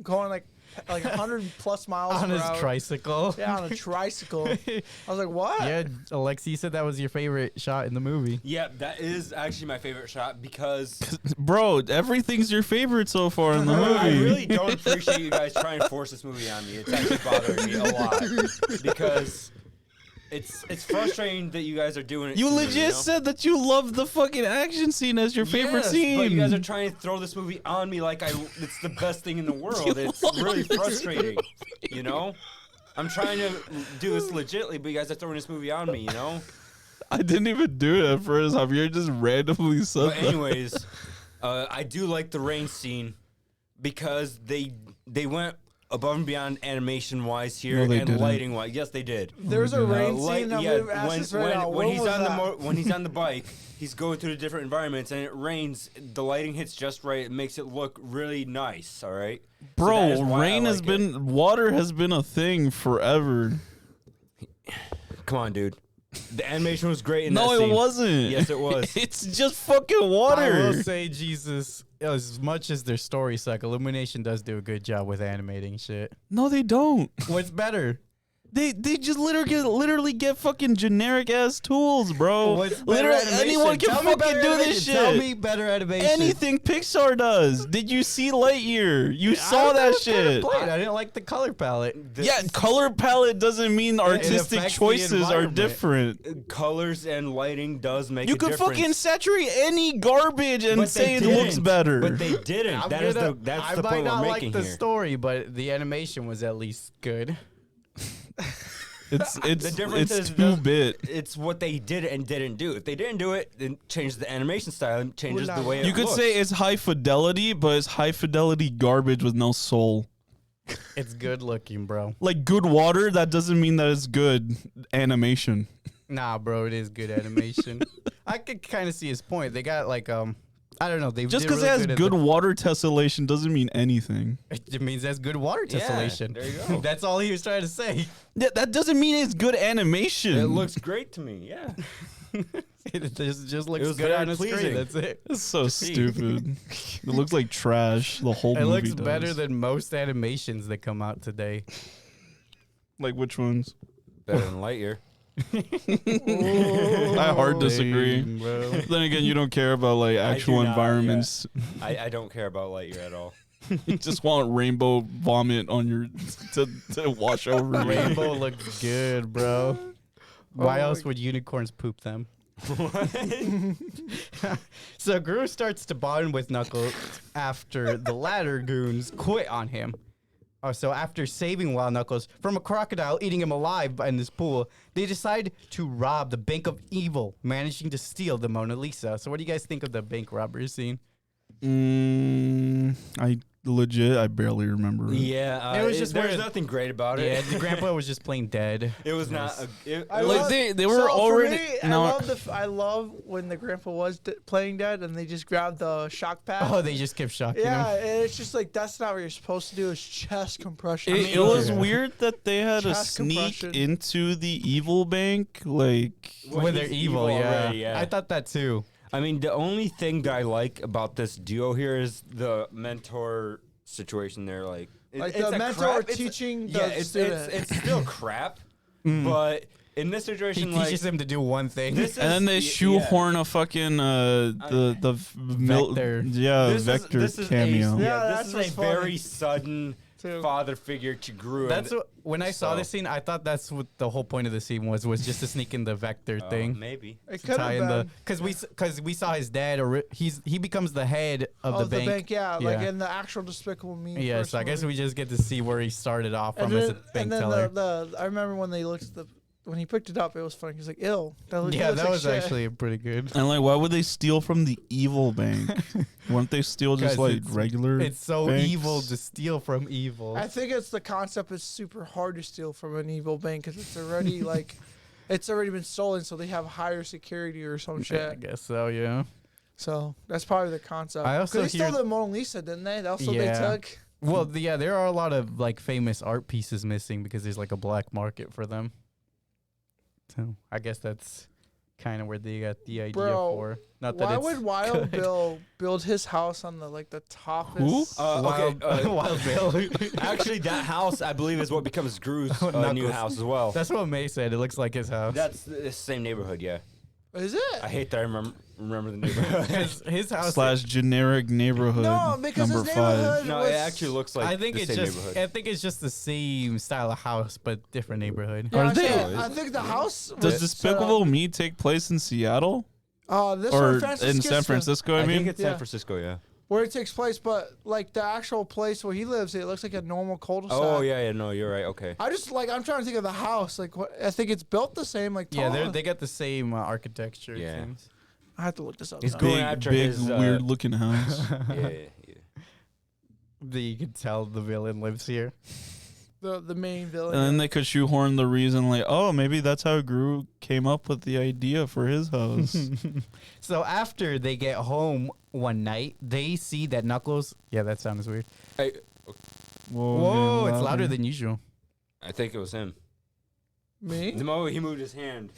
going like like 100 plus miles On per his hour. tricycle. Yeah, on a tricycle. I was like, what? Yeah, Aleksey said that was your favorite shot in the movie. Yeah, that is actually my favorite shot because Bro, everything's your favorite so far in the movie. I really don't appreciate you guys trying to force this movie on me. It's actually bothering me a lot because it's frustrating that you guys are doing it. You to me, legit said that you love the fucking action scene as your favorite Yes, scene. but you guys are trying to throw this movie on me like it's the best thing in the world. It's really frustrating, you know? I'm trying to do this legitly, but you guys are throwing this movie on me, you know? I didn't even do it at first. Javier just randomly said But that. anyways, I do like the rain scene because they went above and beyond animation wise here No, they and didn't. lighting wise. Yes, they did. There's a rain Light- scene that yeah, we've asked right now. when When he's was on that? when he's on the bike, he's going through the different environments and it rains. The lighting hits just right. It makes it look really nice. All right, So that Bro, is why I rain has like it. been water has been a thing forever. Come on, dude. The animation was great in No, that it scene. wasn't. Yes, it was. It's just fucking I will water. say, Jesus, as much as their story suck, Illumination does do a good job with animating shit. No, they don't. What's better? They just literally get fucking generic ass tools, bro. What's better Literally animation? anyone can Tell me fucking better do animation. this shit. Tell me better animation. Anything Pixar does. Did you see Lightyear? You I saw thought it that was kinda shit. plain. I didn't like the color palette. Yeah, color palette doesn't mean artistic affects the choices are environment. different. Colors and lighting does make You a could difference. fucking saturate any garbage and But say they it looks didn't. better. But they didn't. That's I the might point not we're like making the here. story, but the animation was at least good. It's The difference it's is 2-bit. It's what they did and didn't do. If they didn't do it, then change the animation style and changes the way it You could looks. say it's high fidelity, but it's high fidelity garbage with no soul. It's good looking, bro. Like good water, that doesn't mean that it's good animation. Nah, bro, it is good animation. I could kind of see his point. They got like I don't know. They Just did because really it has at good water tessellation doesn't mean anything. it means that's good water Yeah, tessellation. there you go. That's all he was trying to say. That doesn't mean it's good animation. It looks great to me. Yeah. It just looks was good very on the screen. pleasing. That's it. It's so stupid. It looks like trash. The whole It movie looks does. better than most animations that come out today. Like which ones? Better than Lightyear. I hard disagree. Lame, bro. Then again, you don't care about like actual not, environments. I don't care about Lightyear at all. You just want rainbow vomit on your to wash over you. Rainbow looks good, bro. Why Oh else my- would unicorns poop them? So Gru starts to bond with Knuckles after the latter goons quit on him. So after saving Wild Knuckles from a crocodile eating him alive in this pool, they decide to rob the Bank of Evil, managing to steal the Mona Lisa. So what do you guys think of the bank robbery scene? I barely remember it. Yeah, It was just there's weird. nothing great about Yeah, it. the grandpa was just plain dead. It was not. I Like, love- they were so already- For me, no. I love when the grandpa was playing dead and they just grabbed the shock pad. Oh, they just kept shocking yeah, him. and it's just like that's not what you're supposed to do. Is chest compression. It was Yeah. weird that they had to Chest sneak compression. into the evil bank. Like, When they're he's evil, already, yeah. I thought that too. I mean, the only thing that I like about this duo here is the mentor situation. There, like Like it's the a mentor crap- it's a- teaching the yeah, it's student. it's still crap, but in this He situation, like teaches him to do one thing. this and then they is- shoehorn a fucking Vector. vector this is cameo. Yeah, this that's is a what's funny. very sudden Too. father figure to Gru. That's and- what, when I saw So- this scene, I thought that's what the whole point of the scene was just to sneak in the vector thing. maybe. It To could tie have in been. because we saw his dad, or he becomes the head of the bank. Yeah, like in the actual Despicable Me. Yeah, first so I guess movie. we just get to see where he started off And from as a then, bank and then teller. I remember when they looked at when he picked it up, it was funny. He was like, "Ill." Yeah, that was actually pretty good. And like, why would they steal from the evil bank? Wouldn't they steal just 'Cause like it's- regular? It's so banks? evil to steal from evil. I think it's the concept is super hard to steal from an evil bank because it's already like, it's already been stolen, so they have higher security or some I shit. guess so, yeah. So that's probably the concept. I also 'Cause they stole hear- the Mona Lisa, didn't they? That's what Yeah. they took. Well, yeah, there are a lot of like famous art pieces missing because there's like a black market for them. So I guess that's kind of where they got the idea Bro, for. Not that Why it's would Wild good. Bill build his house on the top? Who? Wild Bill. Actually, that house I believe is what becomes Gru's new Knuckles. house as well. That's what May said. It looks like his house. That's the same neighborhood, yeah. Is it? I hate that I remember the neighborhood. his house. / generic neighborhood. No, because number his 5. neighborhood No, was, it actually looks like I think the it's same just. neighborhood. I think it's just the same style of house, but different neighborhood. Yeah, Are I they? said- I think the house. Does was Despicable Me take place in Seattle this or one, Francis in San Gibson, Francisco? I I think mean, it's Yeah. San Francisco, yeah. where it takes place, but like the actual place where he lives, it looks like a normal cul-de-sac. Oh yeah, no, you're right. Okay. I just I'm trying to think of the house. Like, what? I think it's built the same. Like, Yeah, tall. they got the same architecture. Yeah. It seems. I have to look this up. He's now. going big, after big, his, weird looking house. Yeah. You can tell the villain lives here. The main villain. And then they could shoehorn the reason, like, oh, maybe that's how Gru came up with the idea for his house. So after they get home one night, they see that Knuckles. Yeah, that sounds weird. Hey, Whoa, getting it's louder than usual. I think it was him. Me? The moment he moved his hand.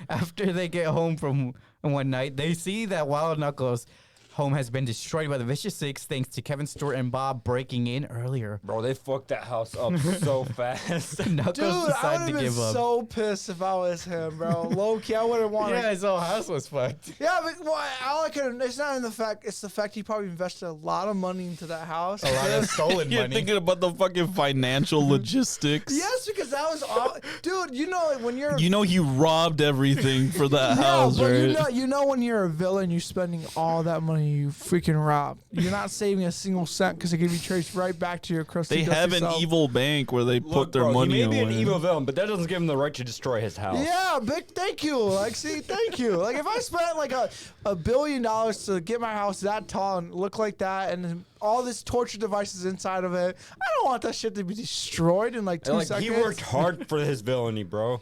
After they get home from one night, they see that Wild Knuckles' home has been destroyed by the Vicious Six thanks to Kevin Stewart and Bob breaking in earlier. Bro, they fucked that house up so fast. Knuckles Dude, I would decided have to been give up. so pissed if I was him, bro. Low key, I would have wanted. Yeah, his whole house was fucked. Yeah, but all I can. It's not in the fact. It's the fact he probably invested a lot of money into that house. A lot of stolen You're money. thinking about the fucking financial logistics. Yes, because that was all. Dude, you know when you're. You know he robbed everything for that yeah, house, but right? you know when you're a villain, you're spending all that money you freaking rob. You're not saving a single cent because it can be traced right back to your crusty. They dusty have an self. evil bank where they put Look, their bro, money he may be away. an evil villain, but that doesn't give him the right to destroy his house. Yeah, big thank you, Aleksey. Thank you. Like if I spent like $1 billion to get my house that tall and look like that, and all this torture devices inside of it, I don't want that shit to be destroyed in like 2 Like, seconds. he worked hard for his villainy, bro.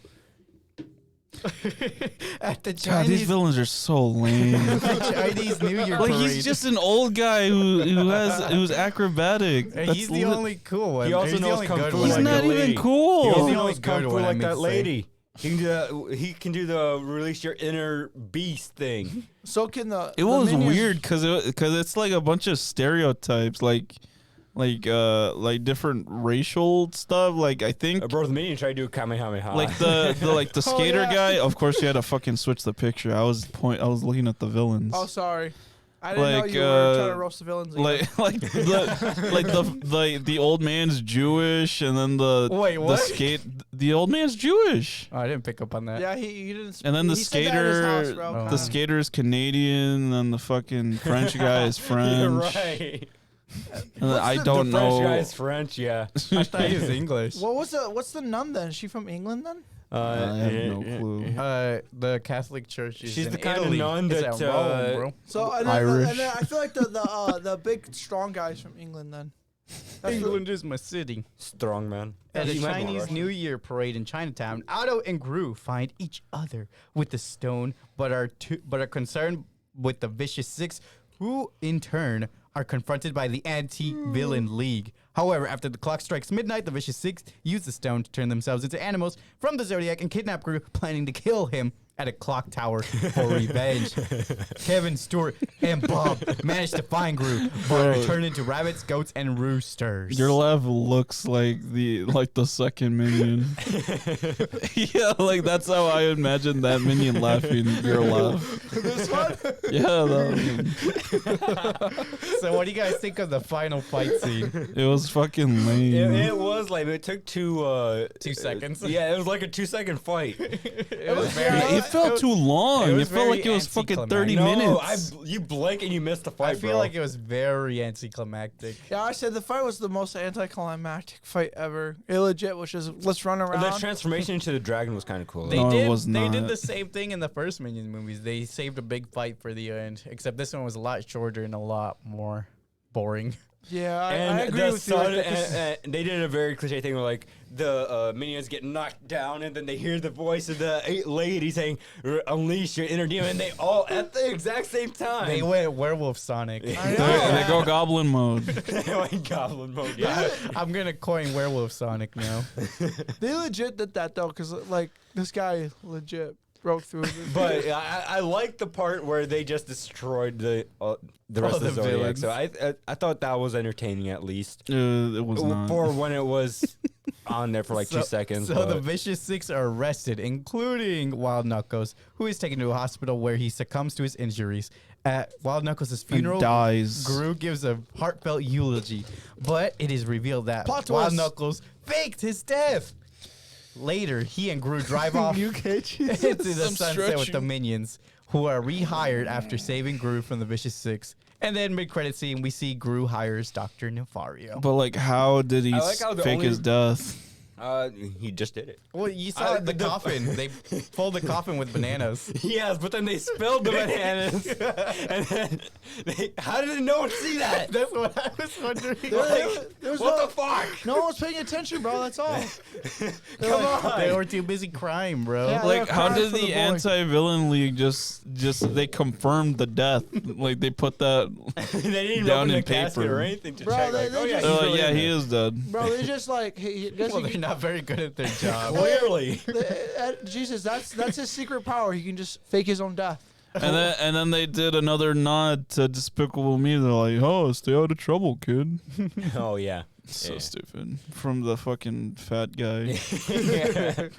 At the God, these Chinese, villains are so lame. the Chinese New Year Like parade. he's just an old guy who's acrobatic. And That's he's the only cool one. He also He's the knows only kung good fu one. He's like not a even lady. cool. He He's also the only knows kung good fu one, I like meant that to say. lady. He can do the release your inner beast thing. So can the. It the was minions- weird because it's like a bunch of stereotypes, like different racial stuff. Like I think Bro, the minion tried to do a Kamehameha. like the Oh, skater yeah. guy. Of course, you had to fucking switch the picture. I was looking at the villains. Oh, sorry. I didn't know Like, you were trying to roast the villains. Again. The old man's Jewish, and then the old man's Jewish, Oh, I didn't pick up on that. yeah, he didn't. and then the he said that at his house, skater bro. Oh. the skater's Canadian, and then the fucking French guy is French. You're right. And then I the- don't The French know. guy's French, yeah. I thought he was English. What's the nun then? Is she from England then? I have no clue. The Catholic Church is She's in the kind of Italy. nun It's that, at Rome, bro. So and Irish. then I feel like the big strong guys from England then. That's England is my city. Strong man. At a He might be Chinese Russian. New Year parade in Chinatown, Otto and Gru find each other with the stone, but are concerned with the Vicious Six, who in turn are confronted by the anti-villain league. However, after the clock strikes midnight, the Vicious Six use the stone to turn themselves into animals from the Zodiac and kidnap Gru, planning to kill him at a clock tower for revenge. Kevin Stewart and Bob manage to find Gru, but are turned into rabbits, goats, and roosters. Your laugh looks like the second minion. Yeah, like that's how I imagine that minion laughing. Your laugh. this one. Yeah, So what do you guys think of the final fight scene? it was fucking lame. It was like it took 2 seconds? Yeah, it was like a 2-second fight. It was It felt too long. it It, was felt like it very was fucking 30 anticlimactic. minutes. You blink and you miss the I fight, feel bro. like it was very anticlimactic. Yeah, I said the fight was the most anticlimactic fight ever. Illegit, which is let's run around. the transformation into the dragon was kind of cool. They No, it did. was They did not. the same thing in the first Minions movies. They saved a big fight for the end, except this one was a lot shorter and a lot more boring. yeah, I And agree the with you. Like, sun, that this- and they did a very cliche thing where like the minions get knocked down, and then they hear the voice of the 8 lady saying, "Unleash your inner demon," and they all at the exact same time. They went werewolf Sonic. I know. They go goblin mode. They went goblin mode. Yeah. I'm gonna coin werewolf Sonic now. They legit did that though, because like this guy legit. broke through. But I like the part where they just destroyed the rest of the Zodiac. villains. So I thought that was entertaining at least It was not. for when it was on there for like 2 seconds. So but the Vicious Six are arrested, including Wild Knuckles, who is taken to a hospital where he succumbs to his injuries. At Wild Knuckles' funeral, dies. Gru gives a heartfelt eulogy, but it is revealed that Plot Wild twist. Knuckles faked his death. Later, he and Gru drive off into the I'm sunset with the stretching. minions, who are rehired after saving Gru from the Vicious Six. And then mid-credit scene, we see Gru hires Dr. Nefario. But like, how did he I like how the fake only- his death? he just did it. Well, you saw the the- coffin. They filled the coffin with bananas. Yes, but then they spilled the bananas. And then how did no one see that? That's what I was wondering. What the fuck? No one's paying attention, bro. That's all. Come on. They were too busy crying, bro. Yeah. Like, how crying did for the the boy. anti-villain league just they confirmed the death? Like they put that. They didn't Down open in the casket paper. or anything to Bro, check. they Like, oh yeah, just- he's Oh really yeah, in he there. is dead. Bro, they just like he guess Well, he- they're not very good at their job. Clearly. Jesus, that's his secret power. He can just fake his own death. And then they did another nod to Despicable Me. They're like, "Oh, stay out of trouble, kid." Oh yeah. So Yeah. stupid. From the fucking fat guy.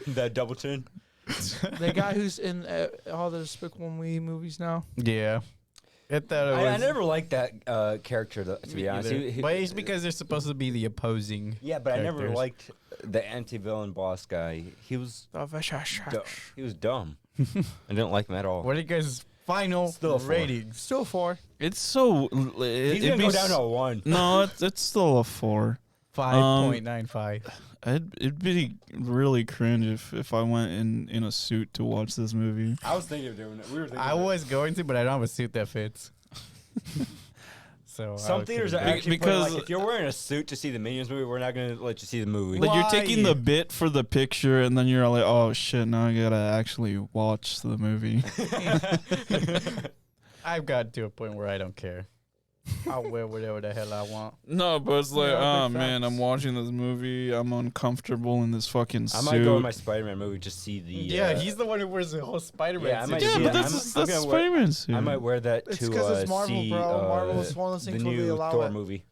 That double chin. The guy who's in all the Despicable Me movies now. Yeah. It thought it was. I never liked that character, to be honest. But it's because they're supposed to be the opposing. Yeah, but I never characters. liked the anti-villain boss guy. He was dumb. I didn't like him at all. What are you guys' final Still a 4. ratings? Still 4. It's so. He's gonna go down to a 1. No, it's still a 4. 5.95. It'd be really cringe if I went in a suit to watch this movie. I was thinking of doing it. We were thinking. I was going to, but I don't have a suit that fits. So Some theaters are couldn't do it. actually because- like, if you're wearing a suit to see the Minions movie, we're not gonna let you see the movie. Like you're Why? taking the bit for the picture, and then you're like, "Oh shit! Now I gotta actually watch the movie." I've got to a point where I don't care. I'll wear whatever the hell I want. No, but it's like, Yeah, oh big man, facts. I'm watching this movie. I'm uncomfortable in this fucking I suit. might go in my Spider-Man movie just to see the. Yeah, he's the one who wears the whole Spider-Man Yeah, I suit. might yeah, see but that. that's I'm a gonna wear- Spider-Man suit. I might wear that It's to 'cause it's Marvel, see bro. Marvel is one of those the things where they new allow Thor it. movie.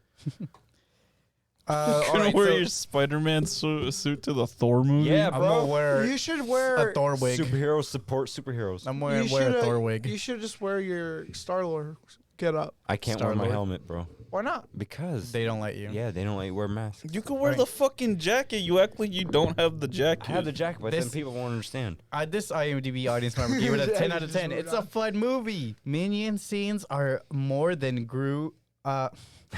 You're all gonna right, wear so your Spider-Man suit to the Thor movie? Yeah, I'm bro. gonna wear You should wear a Thor wig. Superheroes support superheroes. I'm you wearing wear a should, Thor wig. You should just wear your Star-Lord get up. I can't wear my Star-Lord. helmet, bro, Why not? because They don't let you. yeah, they don't let you wear masks. You can wear Right. the fucking jacket. You act like you don't have the jacket. I have the jacket, but then This- people won't understand. This IMDb audience member gave it a 10 out of 10. It's a fun movie. Minion scenes are more than Gru.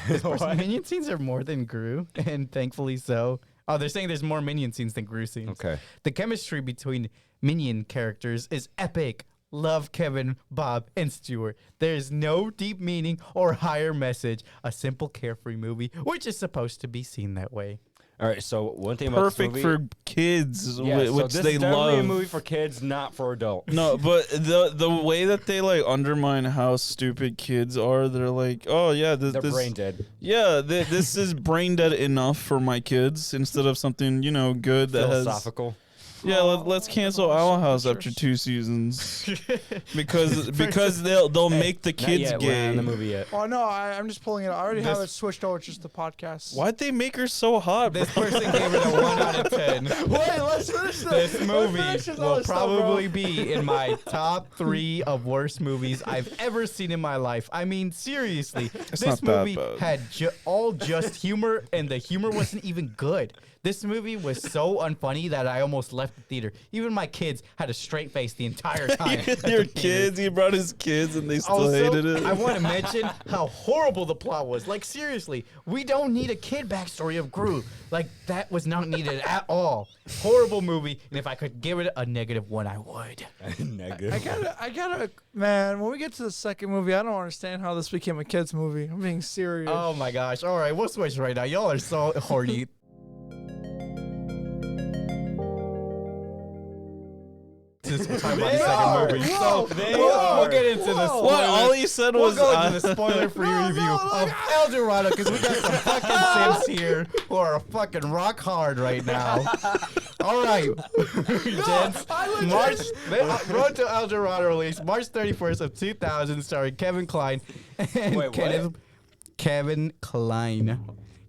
This person, Minion scenes are more than Gru, and thankfully so. Oh, they're saying there's more Minion scenes than Gru scenes. Okay. The chemistry between Minion characters is epic. Love Kevin, Bob, and Stuart. There is no deep meaning or higher message. A simple, carefree movie, which is supposed to be seen that way. All right. So one thing about Perfect this movie, for kids, yeah, so which this they is definitely love. a movie for kids, not for adults. No, but the way that they like undermine how stupid kids are, they're like, oh yeah, this They're brain dead. yeah, this is brain dead enough for my kids instead of something good that has. Philosophical. Yeah, let's cancel Owl House after 2 seasons because they'll make the Not kids yet, we're not gay. in the movie yet. Oh no, I'm just pulling it. I already have This- it switched over. It's just the podcast. Why'd they make her so hot? This person gave it a 1 out of 10. Wait, let's finish this. This movie Let's finish this will other stuff, bro. probably be in my top 3 of worst movies I've ever seen in my life. I mean, seriously, this not that movie bad. had all just humor, and the humor wasn't even good. This movie was so unfunny that I almost left the theater. Even my kids had a straight face the entire time. at the Your theater. kids, he brought his kids, and they still hated it. I want to mention how horrible the plot was. Like, seriously, we don't need a kid backstory of Gru. Like, that was not needed at all. Horrible movie, and if I could give it a -1, I would. Negative. I gotta, man. When we get to the second movie, I don't understand how this became a kids movie. I'm being serious. Oh my gosh. All right, we'll switch right now. Y'all are so horny. We'll talk about the second movie. Whoa, So whoa, we'll get into the whoa. spoiler. What? All he said We'll was, go into the spoiler-free No, review no, of El Dorado because we got some fucking Sims here who are fucking rock hard right now. All right, gents. Road to El Dorado released March 31st of 2000, starring Kevin Kline and Wait, what? Kevin Kline,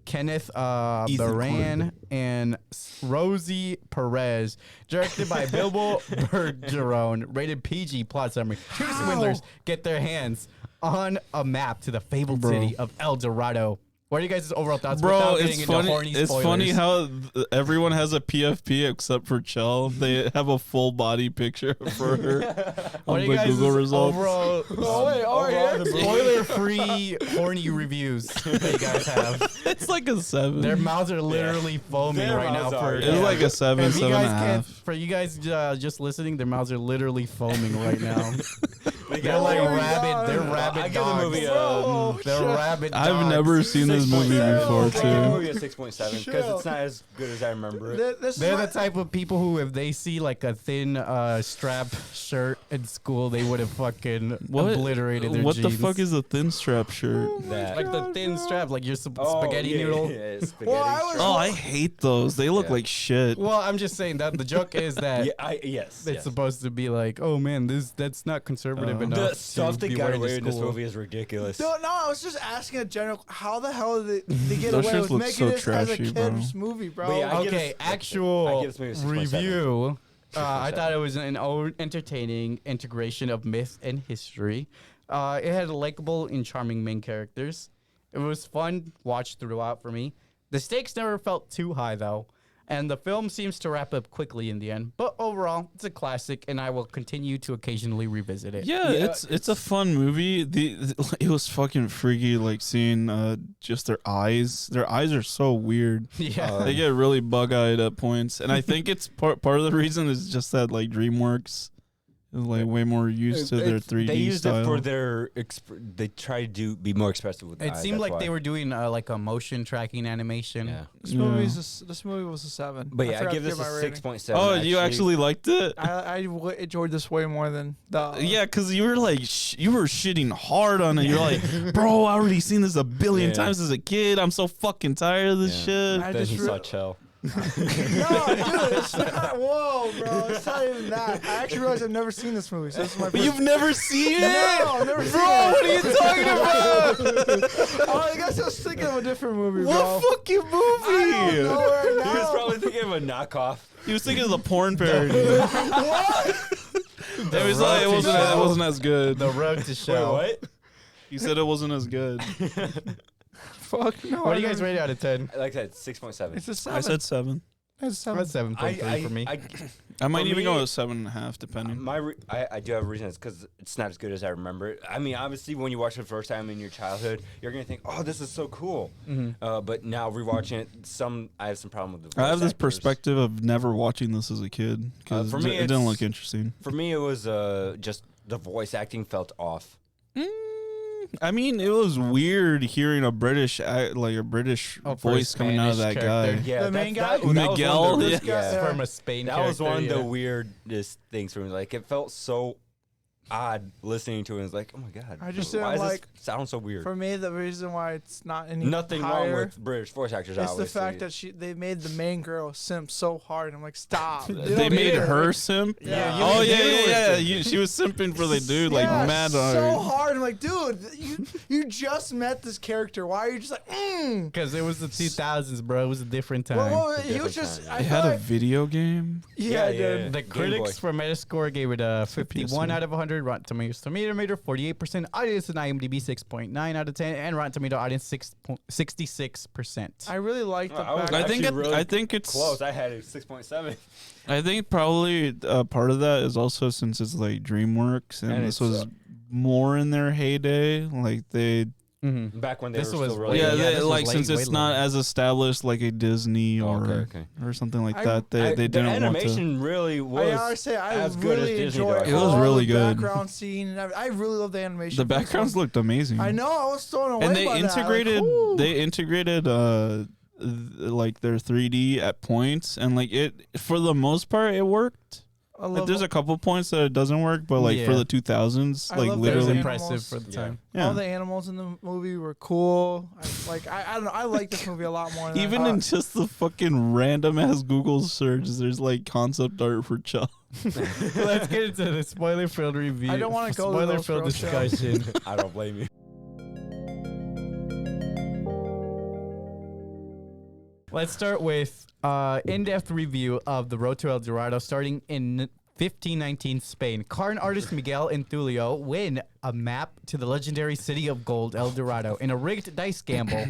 Kenneth Baran, and Rosie Perez. Directed by Bilbo Bergeron. Rated PG. Plot summary: two swindlers get their hands on a map to the fabled city of El Dorado. What are you guys' overall thoughts? Bro, getting it's into funny. horny It's spoilers? funny how everyone has a PFP except for Chell. They have a full body picture for her What on are the you guys' Google results. overall spoiler-free horny reviews that you guys have? It's like a 7. Their mouths are literally foaming Their right now. mouths For are, It's yeah. like a 7, If you 7 and a guys can't, half. for you guys just listening, their mouths are literally foaming right now. They They're got like Oh my rabid. God. They're I rabid give the dogs. movie They're rabid dogs. I've never seen this movie 6.7. before, I give the too. movie a 6.7 because it's not as good as I remember it. This is They're my- the type of people who, if they see like a thin strap shirt in school, they would have fucking obliterated their What jeans. the fuck is a thin strap shirt? That. like the thin strap, like your Oh, spaghetti yeah, noodle? Yeah, spaghetti. Well, I was- Oh, I hate those. They look Yeah. like shit. Well, I'm just saying that the joke is that Yes. it's yes. supposed to be like, oh man, that's not conservative enough. The stuff to they be got wearing to away in this school. movie is ridiculous. No, I was just asking a general. How the hell did they get Those away shits with look making so this as a trashy, bro. kid's movie, bro? But yeah, I give Okay, this- actual I give this movie a 6.7. review. I thought it was an entertaining integration of myth and history. It had likable and charming main characters. It was fun watched throughout for me. The stakes never felt too high though, and the film seems to wrap up quickly in the end. But overall, it's a classic, and I will continue to occasionally revisit it. Yeah, it's a fun movie. It was fucking freaky, like seeing just their eyes. Their eyes are so weird. Yeah. They get really bug-eyed at points, and I think it's part of the reason is just that like DreamWorks is like way more used to their 3D They used style. it for their. They try to be more expressive with the It eyes, seemed that's like why. they were doing like a motion tracking animation. Yeah. This Yeah. this movie was a 7. But yeah, I forgot give to this my a rating. 6.7. Oh, you actually liked it? Enjoyed this way more than the. Yeah, because you were like, you were shitting hard on it. You're like, bro, I already seen this a billion Yeah. times as a kid. I'm so fucking tired of this shit. I Then just he re- saw Chell. No, dude, it's not. Whoa, bro, it's not even that. I actually realized I've never seen this movie. So this is my But first. you've never seen it? No, I've never seen Bro, it. what are you talking about? Oh, I guess I was thinking of a different movie, bro. What fucking movie? I don't know right He was now. probably thinking of a knockoff. He was thinking of the porn parody. It was like, it wasn't as good. The road to show. Wait, what? He said it wasn't as good. Fuck no. What do you I guys never- rate out of 10? Like I said, 6.7. It's a 7. I said 7. It's a 7. That's 7.3 for me. I might For even me, go with 7.5, depending. I do have a reason. It's because it's not as good as I remember it. I mean, obviously, when you watch it the first time in your childhood, you're gonna think, "Oh, this is so cool." But now rewatching it, I have some problem with the. I have voice this actors. perspective of never watching this as a kid because for me, it didn't it's- look interesting. For me, it was just the voice acting felt off. I mean, it was weird hearing a British voice coming out of that Spanish guy. character. Yeah, The main that guy? was one of Miguel? the- This guy? yeah. From a Spain That was one of character, the yeah. weirdest things for me. Like it felt so odd listening to it. It's like, oh my god, I just why didn't does like- this sound so weird? For me, the reason why it's not any Nothing higher wrong with British voice actors. is the obviously. fact that they made the main girl simp so hard. I'm like, stop. They made her simp. Yeah. Oh You- yeah, you yeah, were yeah. She was simping for the dude, like Yeah, mad so hard. hard. I'm like, dude, you just met this character. Why are you just like, Because it was the 2000s, bro. It was a different time. Well, he different was just. time. I They felt had a like, video game. yeah, Yeah, dude. yeah. The Game critics Boy. from Metascore gave it a For 51 PS3. out of 100. Rotten Tomatoes Tomato Meter 48%. Audience and IMDb 6.9 out of 10, and Rotten Tomato audience 66%. I really liked the I was fact. I think actually really I think it's close. I had a 6.7. I think probably part of that is also since it's like DreamWorks and And this it's, was more in their heyday. Like they, Mm-hmm. Back when they This were was still really- really yeah, yeah, they, this was like late, since it's way not later. as established like a Disney or okay. or something like I- that. They The didn't want to. animation really was. I always say I as good as really Disney enjoy does. It was all really the good. background scene. And I really love the animation. The for this backgrounds one. looked amazing. I know. I was thrown away and they by that. Like, integrated ooh. they integrated like their 3D at points, and like it for the most part it worked. love There's a couple points that it doesn't work, but like for Yeah. the 2000s, I like love It was Really? literally. impressive for the Yeah. time. Yeah. all the animals in the movie were cool. I don't know. I like this movie a lot more. Than I Even thought. in just the fucking random ass Google search, there's like concept art for Chuck. Let's get into the spoiler-filled review. I don't wanna go to those spoiler-filled road shows. discussion. I don't blame you. Let's start with in-depth review of the Road to El Dorado, starting in 1519 Spain. Card artist Miguel and Tulio win a map to the legendary city of gold, El Dorado, in a rigged dice gamble.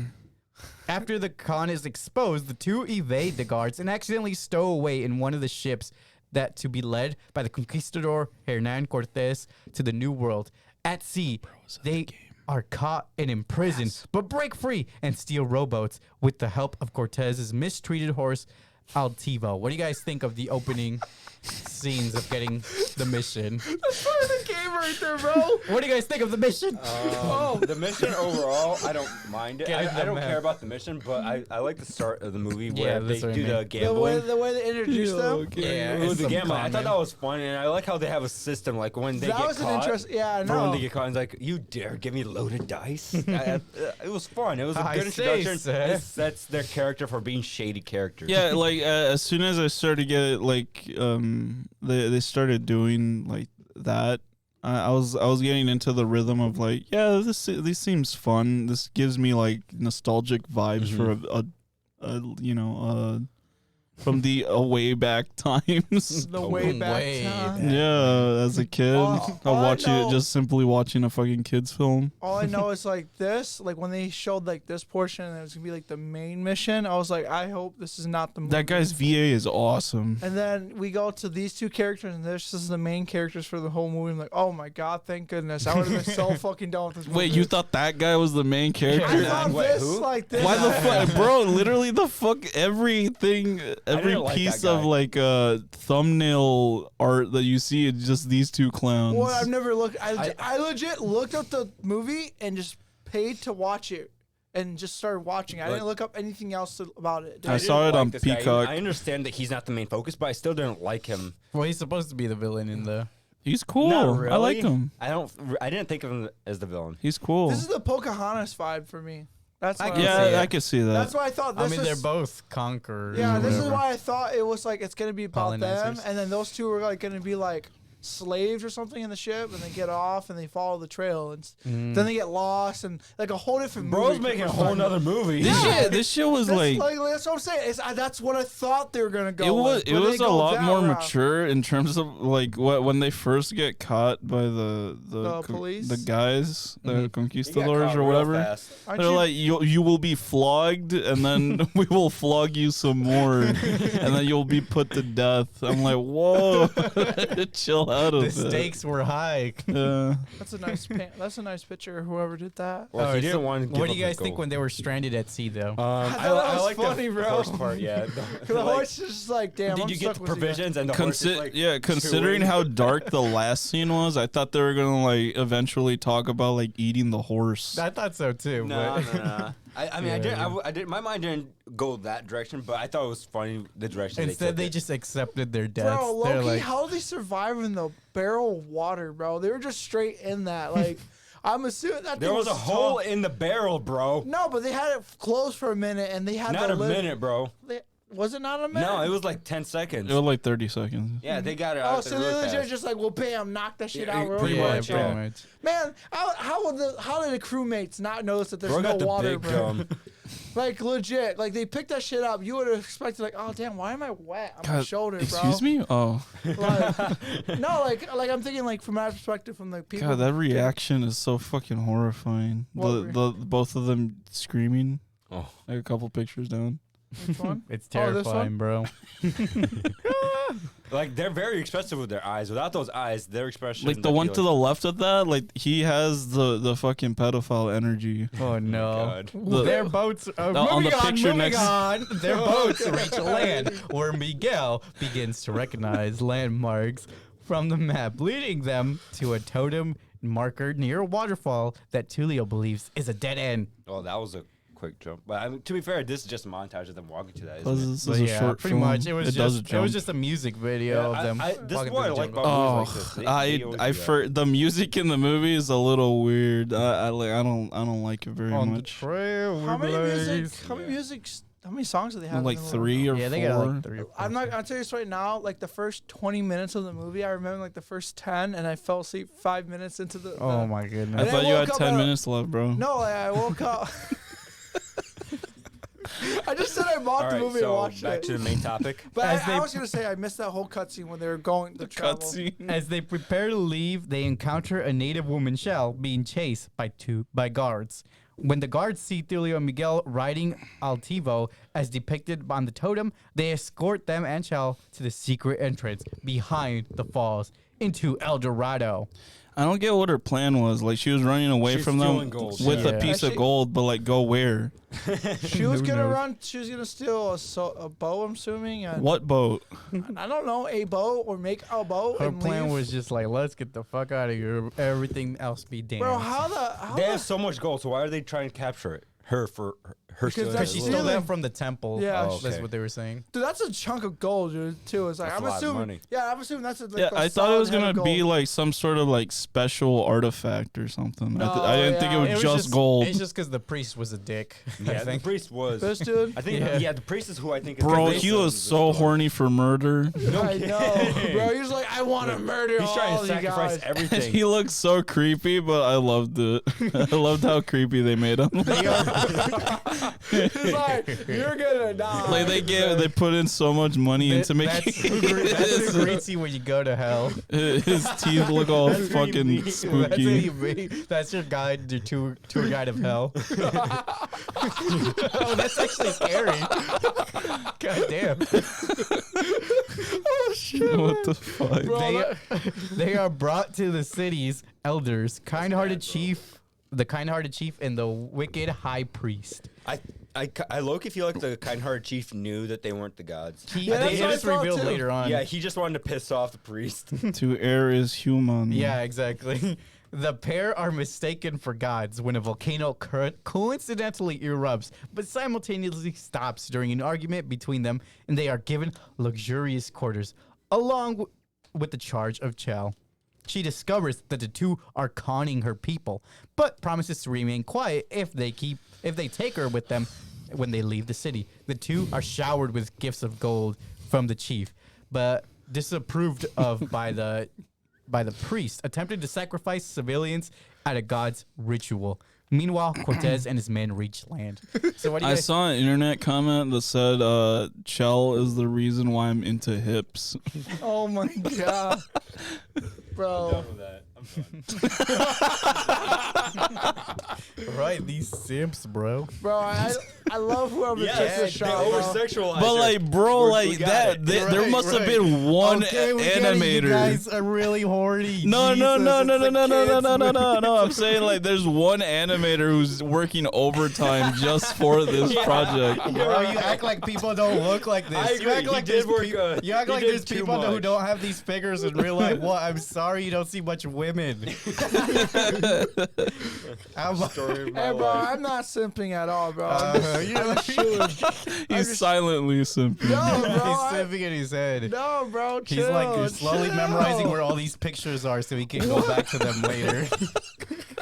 After the con is exposed, the two evade the guards and accidentally stow away in one of the ships that to be led by the conquistador Hernan Cortes to the New World. At sea, they are caught and imprisoned, but break free and steal rowboats with the help of Cortez's mistreated horse, Altivo. What do you guys think of the opening scenes of getting the mission? That's part of the game right there, bro. What do you guys think of the mission? The mission overall, I don't mind it. Getting I the don't map. care about the mission, but I like the start of the movie Yeah, where they that's what I do mean. the gambling. The way they introduced them. Yeah, It was it's the some gambling. I thought comment. that was fun, and I like how they have a system. Like when they That get was an caught, interest. Yeah, I or when know. they get caught, it's like, you dare give me loaded dice? It was fun. It was a I good say, introduction. sir. It sets their character for being shady characters. Yeah, like as soon as I started to get like they started doing like that, I was getting into the rhythm of like, yeah, this seems fun. This gives me like nostalgic vibes for from the way back times. The way back Way time. Yeah, as a kid, All I I watch know- it just simply watching a fucking kids film. All I know is like this, like when they showed like this portion and it was gonna be like the main mission, I was like, I hope this is not the movie. That guy's VA is awesome. And then we go to these two characters, and this is the main characters for the whole movie. I'm like, oh my god, thank goodness! I would have been so fucking done with this movie. Wait, you thought that guy was the main character? I thought Wait, this who? like this? Why the fuck, bro? Literally, the fuck, everything, every didn't like piece that of guy. like thumbnail art that you see is just these two clowns. Well, I've never looked. I legit looked up the movie and just paid to watch it, and just started watching. I didn't look up anything else about it. I dude. saw didn't it on this guy. Peacock. I understand that he's not the main focus, but I still didn't like him. Well, he's supposed to be the villain in the. He's cool. Not I like really. him. I didn't think of him as the villain. He's cool. This is the Pocahontas vibe for me. That's I what can I'm see saying. it. I could see that. That's why I thought this I mean, they're is. both conquerors. Yeah, or this is whatever. why I thought it was like it's gonna be about them, Colonizers. and then those two were like gonna be like slaves or something in the ship, and they get off and they follow the trail, and then they get lost, and like a whole different Bro's movie. making a whole nother movie. This shit was That's, like. that's what I'm saying. That's what I thought they were gonna go. It was with, it but they was a go lot that more route. mature in terms of like when they first get caught by the police? the guys, the He got conquistadors caught or real whatever. fast. Aren't They're you- like, you will be flogged, and then we will flog you some more, and then you'll be put to death. I'm like, whoa, chill out of The it. stakes were high. that's a nice that's a nice picture. Whoever did that. Well, he Alright, didn't so want to give what do up you guys the think gold. when they were stranded at sea, though? I thought that was like funny, the bro. horse part. Yeah. The horse is just like, damn. Did I'm you stuck get the with you guys. provisions and the horse is like Considering chewing? how dark the last scene was, I thought they were gonna like eventually talk about like eating the horse. I thought so too. No, but no. I mean, I didn't. My mind didn't go that direction, but I thought it was funny the direction. Instead, they they took just accepted their deaths. Bro, They're Loki, like, how did they survive in the barrel of water, bro? They were just straight in that. Like, I'm assuming that There thing was a tough. hole in the barrel, bro. No, but they had it closed for a minute, and they had Not the a lid. minute, bro. Was it not a minute? No, it was like 10 seconds. It was like 30 seconds. Yeah, they got it Oh, out so there they really legit fast. just like, well, bam, knock that shit Yeah, out real pretty quick. much, yeah, yeah. pretty much. Man, how did the crewmates not notice that there's Bro no got the water, big bro? gum. Like legit, like they picked that shit up. You would have expected like, oh damn, why am I wet on my God, shoulder, bro? Excuse me? Oh, Like, no, like I'm thinking like from my perspective, from the people. God, that reaction is so fucking horrifying. What The both of them screaming. Oh. Like a couple pictures down. Which one? It's Oh, this terrifying, bro. Like, they're very expressive with their eyes. Without those eyes, their expression. Like the one to the left of that, like he has the fucking pedophile energy. Oh no. God. Their boats. on Moving the picture moving next- on. Their boats reach land where Miguel begins to recognize landmarks from the map, leading them to a totem marker near a waterfall that Tulio believes is a dead end. Oh, that was a quick jump. But I mean, to be fair, this is just a montage of them walking to that. This Isn't it? is But a yeah, short pretty film. much. It was does just jump. a music video of them. This is walking what I through the like jungle. about movies Oh, like this. They always do that. the music in the movie is a little weird. I don't like it very On the much. trail, How many Yeah. How many songs do they have? Like in the movie? 3 or Yeah, 4. they got like 3 or 4. I'll tell you this right now. Like the first 20 minutes of the movie, I remember like the first 10, and I fell asleep 5 minutes into the. Oh my I goodness. And I thought you had woke up 10 at- minutes left, bro. No, I woke up. I just said I bought All the right, movie and so watched back it. to the main topic. But As I they- was gonna say I missed that whole cutscene when they were going to travel. Cutscene. As they prepare to leave, they encounter a native woman, Shell, being chased by guards. When the guards see Tulio and Miguel riding Altivo, as depicted on the totem, they escort them and Shell to the secret entrance behind the falls into El Dorado. I don't get what her plan was. Like, she was running away She's from them stealing gold. with Yeah. a piece of She- gold, but like, go where? She was Who gonna knows? run. She was gonna steal a bow. I'm assuming. And What boat? I don't know, a bow or make a bow. Her and plan leave. was just like, let's get the fuck out of here. Everything else be damned. Bro, how They the have so much gold, so why are they trying to capture it? Her for her Because stealing that's Because she the stole loot? that from the temple. Yeah. Oh, That's okay. what they were saying. dude? That's a chunk of gold, dude. Too. It's like That's I'm a lot of assuming. money. Yeah, I'm assuming that's a. Like, Yeah, a I thought it was solid head gonna of be gold. like some sort of like special artifact or something. No, I didn't think it yeah. was just gold. It's just because the priest was a dick. I Yeah, the think. priest was. This dude. I think Yeah. the priest is who I think. is Bro, the he villain was of so this story. horny for murder. I know, bro. He was like, I want to murder He's all trying to you sacrifice guys. everything. He looked so creepy, but I loved it. I loved how creepy they made him. He's like, you're gonna die. Like they put in so much money into That's making that's who greets you when you go to hell. his teeth look all fucking That's what spooky. you mean. That's your guide, your tour guide of hell. Oh, that's actually scary. God damn. What the fuck? Bro, They are brought to the city's elders, the kind-hearted chief, and the wicked high priest. I low-key feel like the kind-hearted chief knew that they weren't the gods. Yeah, I think that's it what I is thought revealed too. later on. Yeah, he just wanted to piss off the priest. To err is human. Yeah, exactly. The pair are mistaken for gods when a volcano coincidentally erupts, but simultaneously stops during an argument between them, and they are given luxurious quarters, along with the charge of Chell. She discovers that the two are conning her people, but promises to remain quiet if they take her with them when they leave the city. The two are showered with gifts of gold from the chief, but disapproved of by the priest, attempting to sacrifice civilians at a god's ritual. Meanwhile, Cortez and his men reach land. So what do you I guys saw an internet comment that said, Chell is the reason why I'm into hips. oh my god, bro. Right, these simps, bro. Bro, I love whoever took Yes, this they shot, bro. over-sexualized But her. like, bro, We like got that, it. there Right, must have right. been one Okay, we get it. animator. You guys are really horny. No, no, Jesus, no, it's no, a no, no, no, no, kids no, no, no, movie. no. I'm saying like there's one animator who's working overtime just for this project. Bro, you act like people don't look like this. I You agree. act He like did there's work, you act he like did there's too people who much. don't have these figures in real life. What? I'm sorry you don't see much women. Story of my Hey, bro, life. I'm not simping at all, bro. He's silently simping. No, bro. He's sipping in his head. No, bro. He's Chill, like you're slowly chill. memorizing where all these pictures are so he can go back to them later.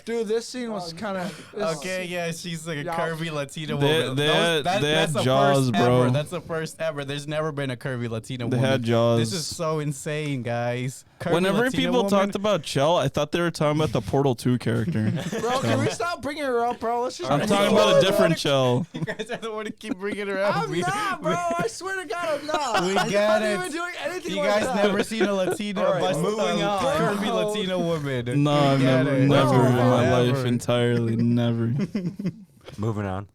Dude, this scene was kind of. Okay, yeah, she's like a Yeah. curvy Latina They- woman. they had- they that's had the Jaws, first bro. ever. That's the first ever. There's never been a curvy Latina They woman. had Jaws. This is so insane, guys. Curvy Whenever Latina people woman? talked about Chell, I thought they were talking about the Portal 2 character. Bro, can we stop bringing her up, bro? Let's just. I'm talking about a different Chell. You guys are the one to keep bringing her up. I'm not, bro. I swear to God, I'm not. We I'm got not it. even doing anything You like guys that. never seen a Latina, All right, moving on. curvy Bro. Latina woman. No, I've We got never, it. never in my Never. life entirely, never. Moving on.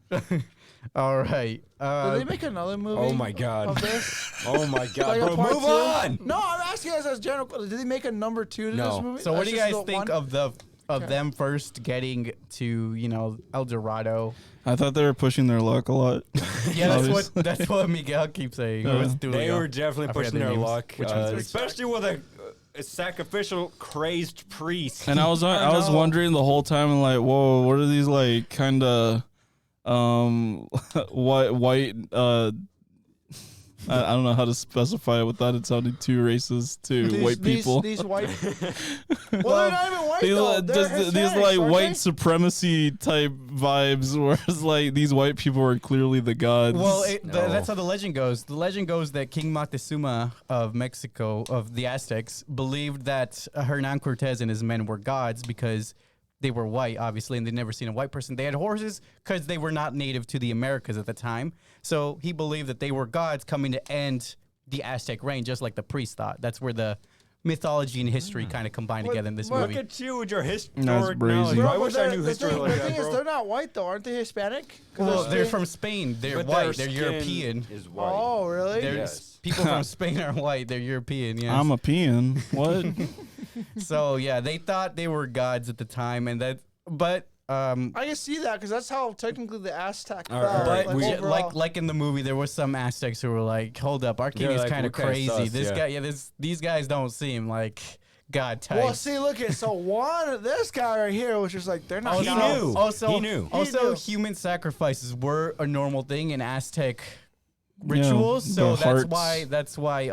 All right. Did they make another movie? Oh my god. Of this? Oh my god, Like a bro. part Move two? on. No, I'm asking you guys as general. Did they make a number 2 to No. this movie? So what That's do you just guys the think one? of them first getting to El Dorado? I thought they were pushing their luck a lot. Yeah, Obviously. that's what Miguel keeps saying. Or it's They Tulio. were definitely I forget pushing their their names. luck, Which ones are- especially with a sacrificial crazed priest. And I was know. wondering the whole time, like, whoa, what are these like kind of white I don't know how to specify it without it sounding too racist to white people. These white. Well, they're not even white though. These like white supremacy type vibes, whereas like these white people are clearly the gods. Well, that's how the legend goes. The legend goes that King Moctezuma of Mexico, of the Aztecs, believed that Hernan Cortez and his men were gods because they were white, obviously, and they'd never seen a white person. They had horses because they were not native to the Americas at the time. So he believed that they were gods coming to end the Aztec reign, just like the priest thought. That's where the mythology and history kind of combine together in this Look movie. at you with your historic That's knowledge. brazy. I wish I knew history like The that, thing is, bro. they're not white though, aren't they Hispanic? Well, they're from Spain. They're But white. their They're skin European. Is white. Oh, really? Yes. People from Spain are white. They're European. Yes. I'm a peon. What? So yeah, they thought they were gods at the time, and that. But I can see that because that's how technically the Aztec All right, fell. all right, but overall. like in the movie, there was some Aztecs who were like, "Hold up, our king They're is like, kind of "We're kinda crazy. sus," This yeah. guy, these guys don't seem like god types." Well, see, look at this guy right here was just like they're not. He gods. knew. Also, He knew. Also, He knew. human sacrifices were a normal thing in Aztec rituals. So the that's why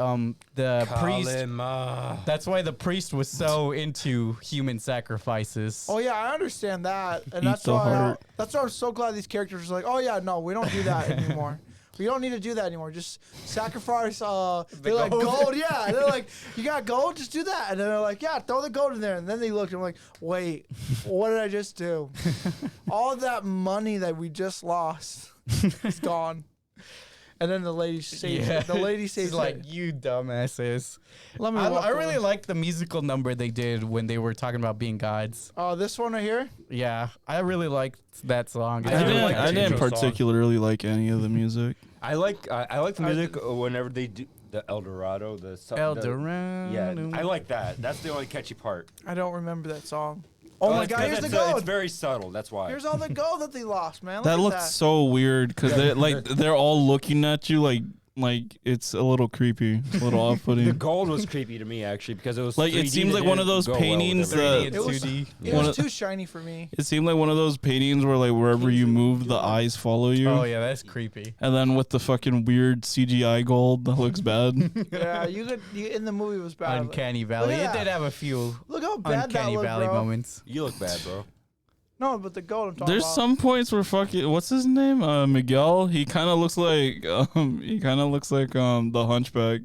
the priest. Kalima. That's why the priest was so into human sacrifices. Oh yeah, I understand that, and Eat that's the why. heart. That's why I'm so glad these characters are like, oh yeah, no, we don't do that anymore. We don't need to do that anymore. Just sacrifice. They're like gold? gold, yeah. And they're like, you got gold, just do that. And then they're like, yeah, throw the gold in there. And then they look and I'm like, wait, what did I just do? All that money that we just lost is gone. And then the lady saves it. The lady saves She's like, it. you dumbasses. Let me. I really like the musical number they did when they were talking about being gods. Oh, this one right here. Yeah, I really liked that song. I I do didn't, like I the didn't intro song. particularly like any of the music. I like the music whenever they do the El Dorado, El Dorado. Yeah, I like that. That's the only catchy part. I don't remember that song. Oh my God! Here's the It's gold. very subtle. That's why. Here's all the gold that they lost, man. Look That at looked so weird because they're all looking at you like it's a little creepy, a little off-putting. The gold was creepy to me actually because it was Like, it 3D seems like one of those didn't go well with paintings everything. that- It was 2D. It One was of- too shiny for me. It seemed like one of those paintings where like wherever you move, the eyes follow you. Oh yeah, that's creepy. And then with the fucking weird CGI gold that looks bad. Yeah, in the movie it was bad. Uncanny Valley. Look at it did that. have a few Look how bad Uncanny that looked, Valley bro. moments. You look bad, bro. No, but the gold I'm talking There's about. some points where fucking what's his name? Miguel. He kind of looks like the Hunchback.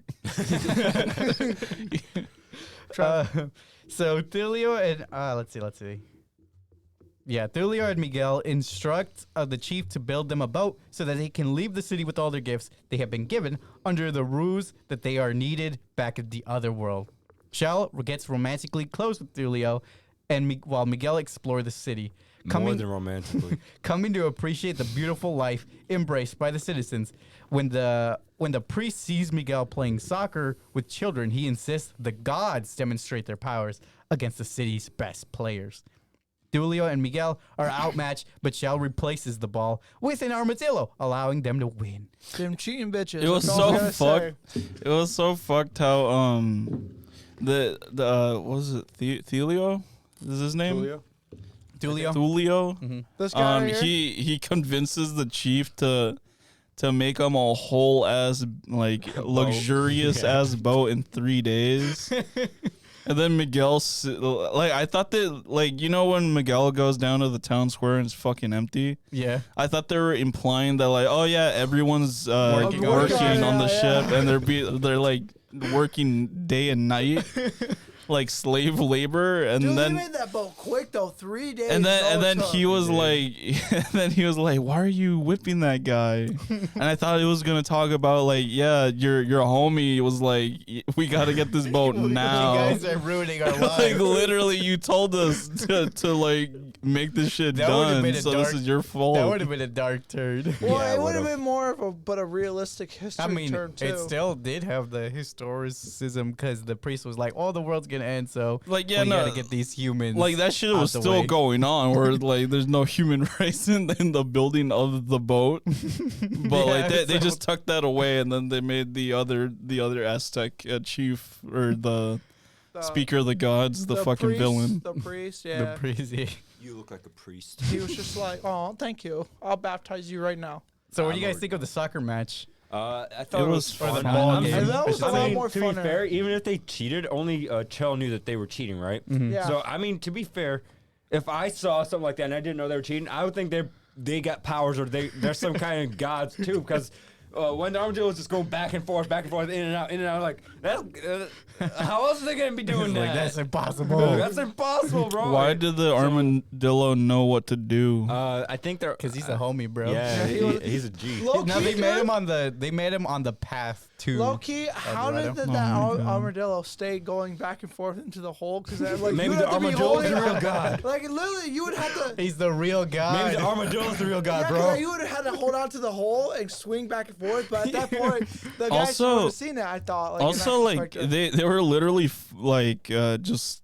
So Tulio and let's see. Yeah, Tulio and Miguel instruct the chief to build them a boat so that they can leave the city with all their gifts they have been given under the ruse that they are needed back at the other world. Shell gets romantically close with Tulio, and while Miguel explore the city, More than romantically. coming to appreciate the beautiful life embraced by the citizens. When the priest sees Miguel playing soccer with children, he insists the gods demonstrate their powers against the city's best players. Tulio and Miguel are outmatched, but Shell replaces the ball with an armadillo, allowing them to win. Them cheating bitches. It was that's all I so gotta say. fucked. It was so fucked how the what was it Thelio? Is his name? Julio? Tulio. Tulio. This guy right here. He convinces the chief to make him a whole ass like luxurious ass boat in 3 days. And then Miguel, like, I thought that, like, you know when Miguel goes down to the town square and it's fucking empty? Yeah. I thought they were implying that, like, oh yeah, everyone's Working working on the yeah. ship, and they're like working day and night, like slave labor, and Dude, then he made that boat quick though. 3 days. and then took. he was like, why are you whipping that guy? And I thought it was gonna talk about like, yeah, your homie was like, we gotta get this boat now. You guys are ruining our lives. Like literally, you told us to like make this shit That would've done. been a So dark- this is your fault. That would have been a dark turn. Well, Yeah, it would have would've. been more of a realistic history I mean, turn too. it still did have the historicism because the priest was like, "Oh, the world's gonna end, so Like, yeah, we no, gotta get these humans." like that shit out was the still way. going on where like there's no human race in the building of the boat, but like Yeah, they just tucked that away and then they made the other Aztec chief or the Speaker of the gods, the fucking priest, villain. The priest, yeah. The breezy. You look like a priest. He was just like, "Oh, thank you. I'll baptize you right now." So what do you guys think of the soccer match? I thought It it was was fun. fun. ball game. And that was a I lot mean, more to be fun. fair, even if they cheated, only Chell knew that they were cheating, right? Yeah. So I mean, to be fair, if I saw something like that and I didn't know they were cheating, I would think they got powers or they're some kind of gods too, because. When the armadillo was just going back and forth, in and out, like that's how else are they gonna be doing that? Like, that's impossible. That's impossible, bro. Why did the armadillo know what to do? I think they're Because he's a homie, bro. yeah, Yeah, he's a G. Low No, key, they made dude, him on the path to. Low key, how Dorado. did Oh that my God. armadillo stay going back and forth into the hole? Because like, Maybe you the would have to be armadillo's the holding real on- god. Like literally, you would have to. He's the real guy. Maybe the armadillo's the real god, Yeah, bro. 'cause you would have had to hold on to the hole and swing back and forth. But at that point, the guys Also- would have seen it. I thought. Like, in Also, that like perspective. they were literally just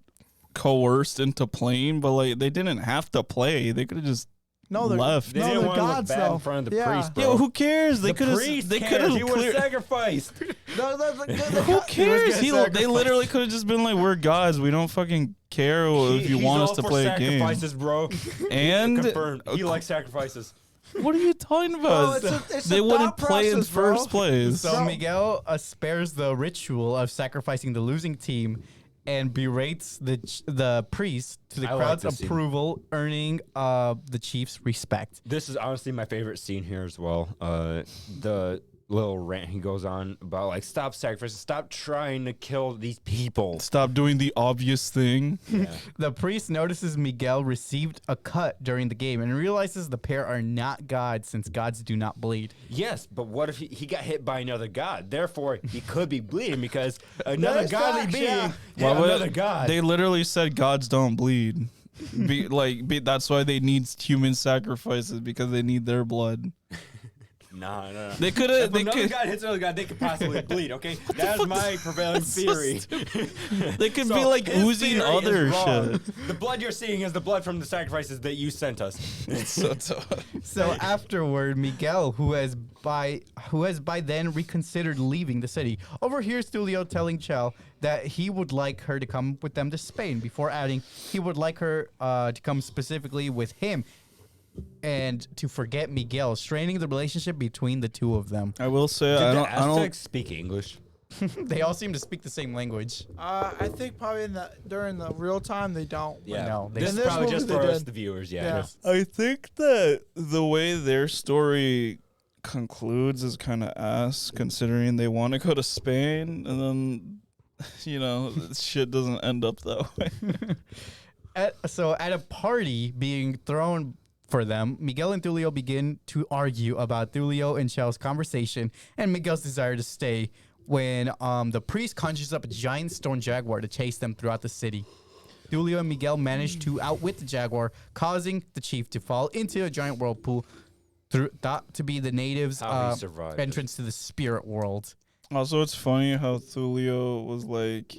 coerced into playing, but like they didn't have to play. They could have just no, they're, left. They no, didn't they're want to look gods bad though. in front of the Yeah. priest, bro. Yo, who cares? They The could have. priest They cares. could have He would have cleared. sacrificed. No, Who cares? gonna They literally could have just been like, "We're gods. We don't fucking care if you He's want us all to for play a game." sacrifices, bro. And Confirmed. He likes sacrifices. what are you talking Bro, about? it's They a wouldn't thought play in process, bro. first place. So Bro. Miguel spares the ritual of sacrificing the losing team and berates the priest to the I like crowd's this scene. approval, earning the chief's respect. This is honestly my favorite scene here as well. The little rant he goes on about like stop sacrificing, stop trying to kill these people. Stop doing the obvious thing. Yeah. The priest notices Miguel received a cut during the game and realizes the pair are not gods since gods do not bleed. Yes, but what if he got hit by another god? Therefore, he could be bleeding because another is godly facts, being yeah. hit Why would- another god. They literally said gods don't bleed. That's why they need human sacrifices because they need their blood. No. They could have. If They another could. god hits another god, they could possibly bleed. Okay, that's my prevailing theory. They could So be like his oozing theory is other wrong. shit. The blood you're seeing is the blood from the sacrifices that you sent us. So afterward, Miguel, who has by then reconsidered leaving the city, overhears Tulio telling Chell that he would like her to come with them to Spain, before adding he would like her to come specifically with him and to forget Miguel, straining the relationship between the two of them. I will say Did I the don't. I don't. Aztecs speak English? They all seem to speak the same language. I think probably during the real time they don't. Yeah. No, they- This In is this probably movie just they for us, did. the viewers. Yeah. I think that the way their story concludes is kind of ass, considering they want to go to Spain, and then shit doesn't end up that way. At a party being thrown for them, Miguel and Tulio begin to argue about Tulio and Chell's conversation and Miguel's desire to stay when the priest conjures up a giant stone jaguar to chase them throughout the city. Tulio and Miguel manage to outwit the jaguar, causing the chief to fall into a giant whirlpool thought to be the natives' How he survived. entrance to the spirit world. Also, it's funny how Tulio was like,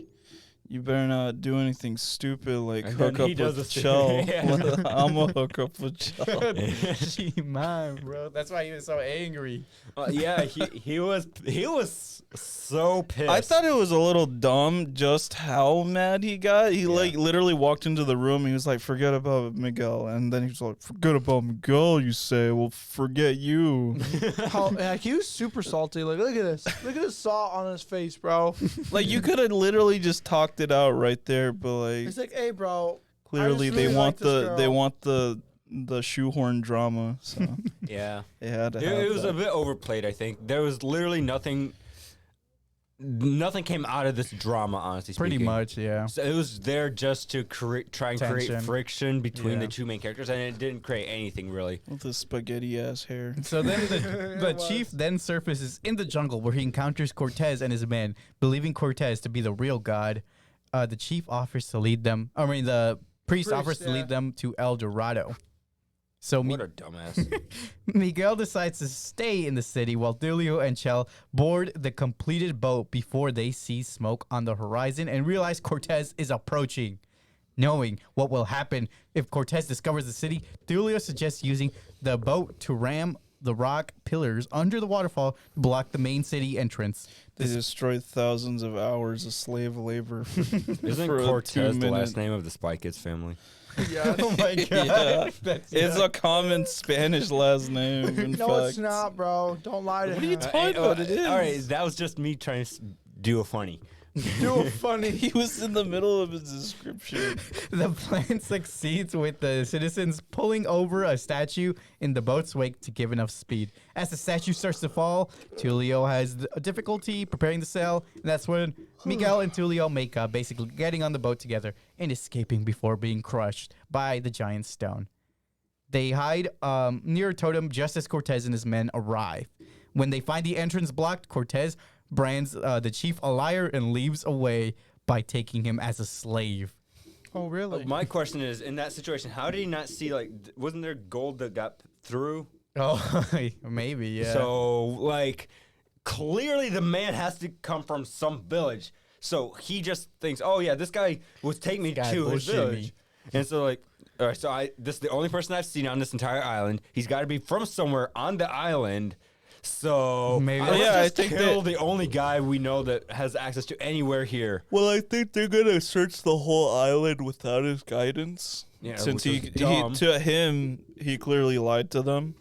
"You better not do anything stupid, like And hook then up he does with the Chell." same. Yeah. I'm gonna hook up with Chell. She mine, bro. That's why he was so angry. Yeah, he was so pissed. I thought it was a little dumb just how mad he got. He like literally walked into the room. He was like, "Forget about Miguel," and then he was like, "Forget about Miguel." You say, "Well, forget you." He was super salty. Like, look at this. Look at this salt on his face, bro. Like you could have literally just talked it out right there, but like He's like, hey, bro. clearly really they like want this girl. they want the shoehorn drama. So Yeah. they had to. It have was that. a bit overplayed, I think. There was literally nothing came out of this drama, honestly Pretty speaking. much, yeah. So it was there just to try and create Tension. friction between the Yeah. two main characters, and it didn't create anything really. With the spaghetti ass hair. So then the It chief was. then surfaces in the jungle where he encounters Cortez and his men, believing Cortez to be the real god. The chief offers to lead them. I mean, the priest offers to yeah. lead them to El Dorado. So What a dumbass. Miguel decides to stay in the city while Tulio and Chell board the completed boat before they see smoke on the horizon and realize Cortez is approaching. Knowing what will happen if Cortez discovers the city, Tulio suggests using the boat to ram the rock pillars under the waterfall to block the main city entrance. They destroyed thousands of hours of slave labor. Isn't for a Cortez the 2-minute last name of the Spy Kids family? Yeah. Oh my god. Yeah. That's It's a common Spanish last name. In No, fact. it's not, bro. Don't lie to What are him. you talking about? It is. All right, that was just me trying to do a funny. Do it funny. He was in the middle of his description. The plan succeeds with the citizens pulling over a statue in the boat's wake to give enough speed. As the statue starts to fall, Tulio has a difficulty preparing to sail, and that's when Miguel and Tulio make up, basically getting on the boat together and escaping before being crushed by the giant stone. They hide near a totem just as Cortez and his men arrive. When they find the entrance blocked, Cortez brands the chief a liar and leaves away by taking him as a slave. Oh, really? My question is, in that situation, how did he not see, like, wasn't there gold that got through? Oh, maybe, yeah. So, like, clearly the man has to come from some village. So he just thinks, oh, yeah, this guy was taking me This guy to his bullshit village. me. And so, like, all right, so this is the only person I've seen on this entire island. He's got to be from somewhere on the island. So Maybe let's that's- Yeah, I just think kill that- the only guy we know that has access to anywhere here. Well, I think they're gonna search the whole island without his guidance. Yeah, Since which he was dumb. to him, he clearly lied to them.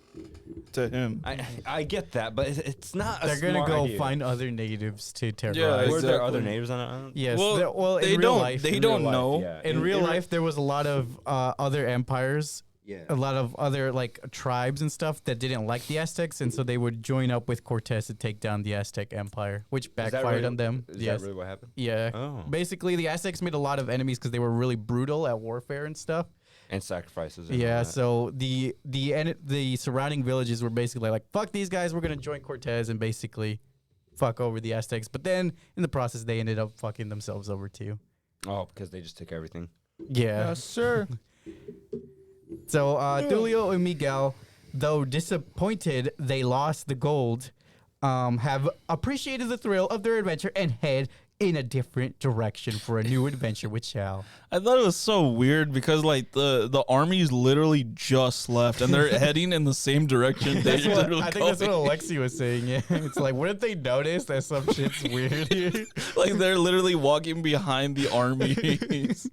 To him. I get that, but it's not. They're gonna smart go idea. find other natives to terrorize. Yeah, Were there exactly. other natives on the island? Yes. Well, Well, they in real don't. life, They in don't real life- know. Yeah. In real life, there was a lot of other empires, Yeah. a lot of other like tribes and stuff that didn't like the Aztecs, and so they would join up with Cortez to take down the Aztec Empire, which Is that backfired really- on them. Is Yes. that really what happened? Yeah. Oh. Basically, the Aztecs made a lot of enemies because they were really brutal at warfare and stuff. And sacrifices. And Yeah. all that. So the surrounding villages were basically like, "Fuck these guys, we're gonna join Cortez," and basically fuck over the Aztecs. But then in the process, they ended up fucking themselves over too. Oh, because they just took everything. Yeah. Yes, sir. So Tulio and Miguel, though disappointed they lost the gold, have appreciated the thrill of their adventure and head in a different direction for a new adventure with Shao. I thought it was so weird because like the armies literally just left and they're heading in the same direction. They That's what, literally I think that's what going. Aleksey was saying. Yeah, it's like, what if they notice that some shit's weird here? Like they're literally walking behind the armies.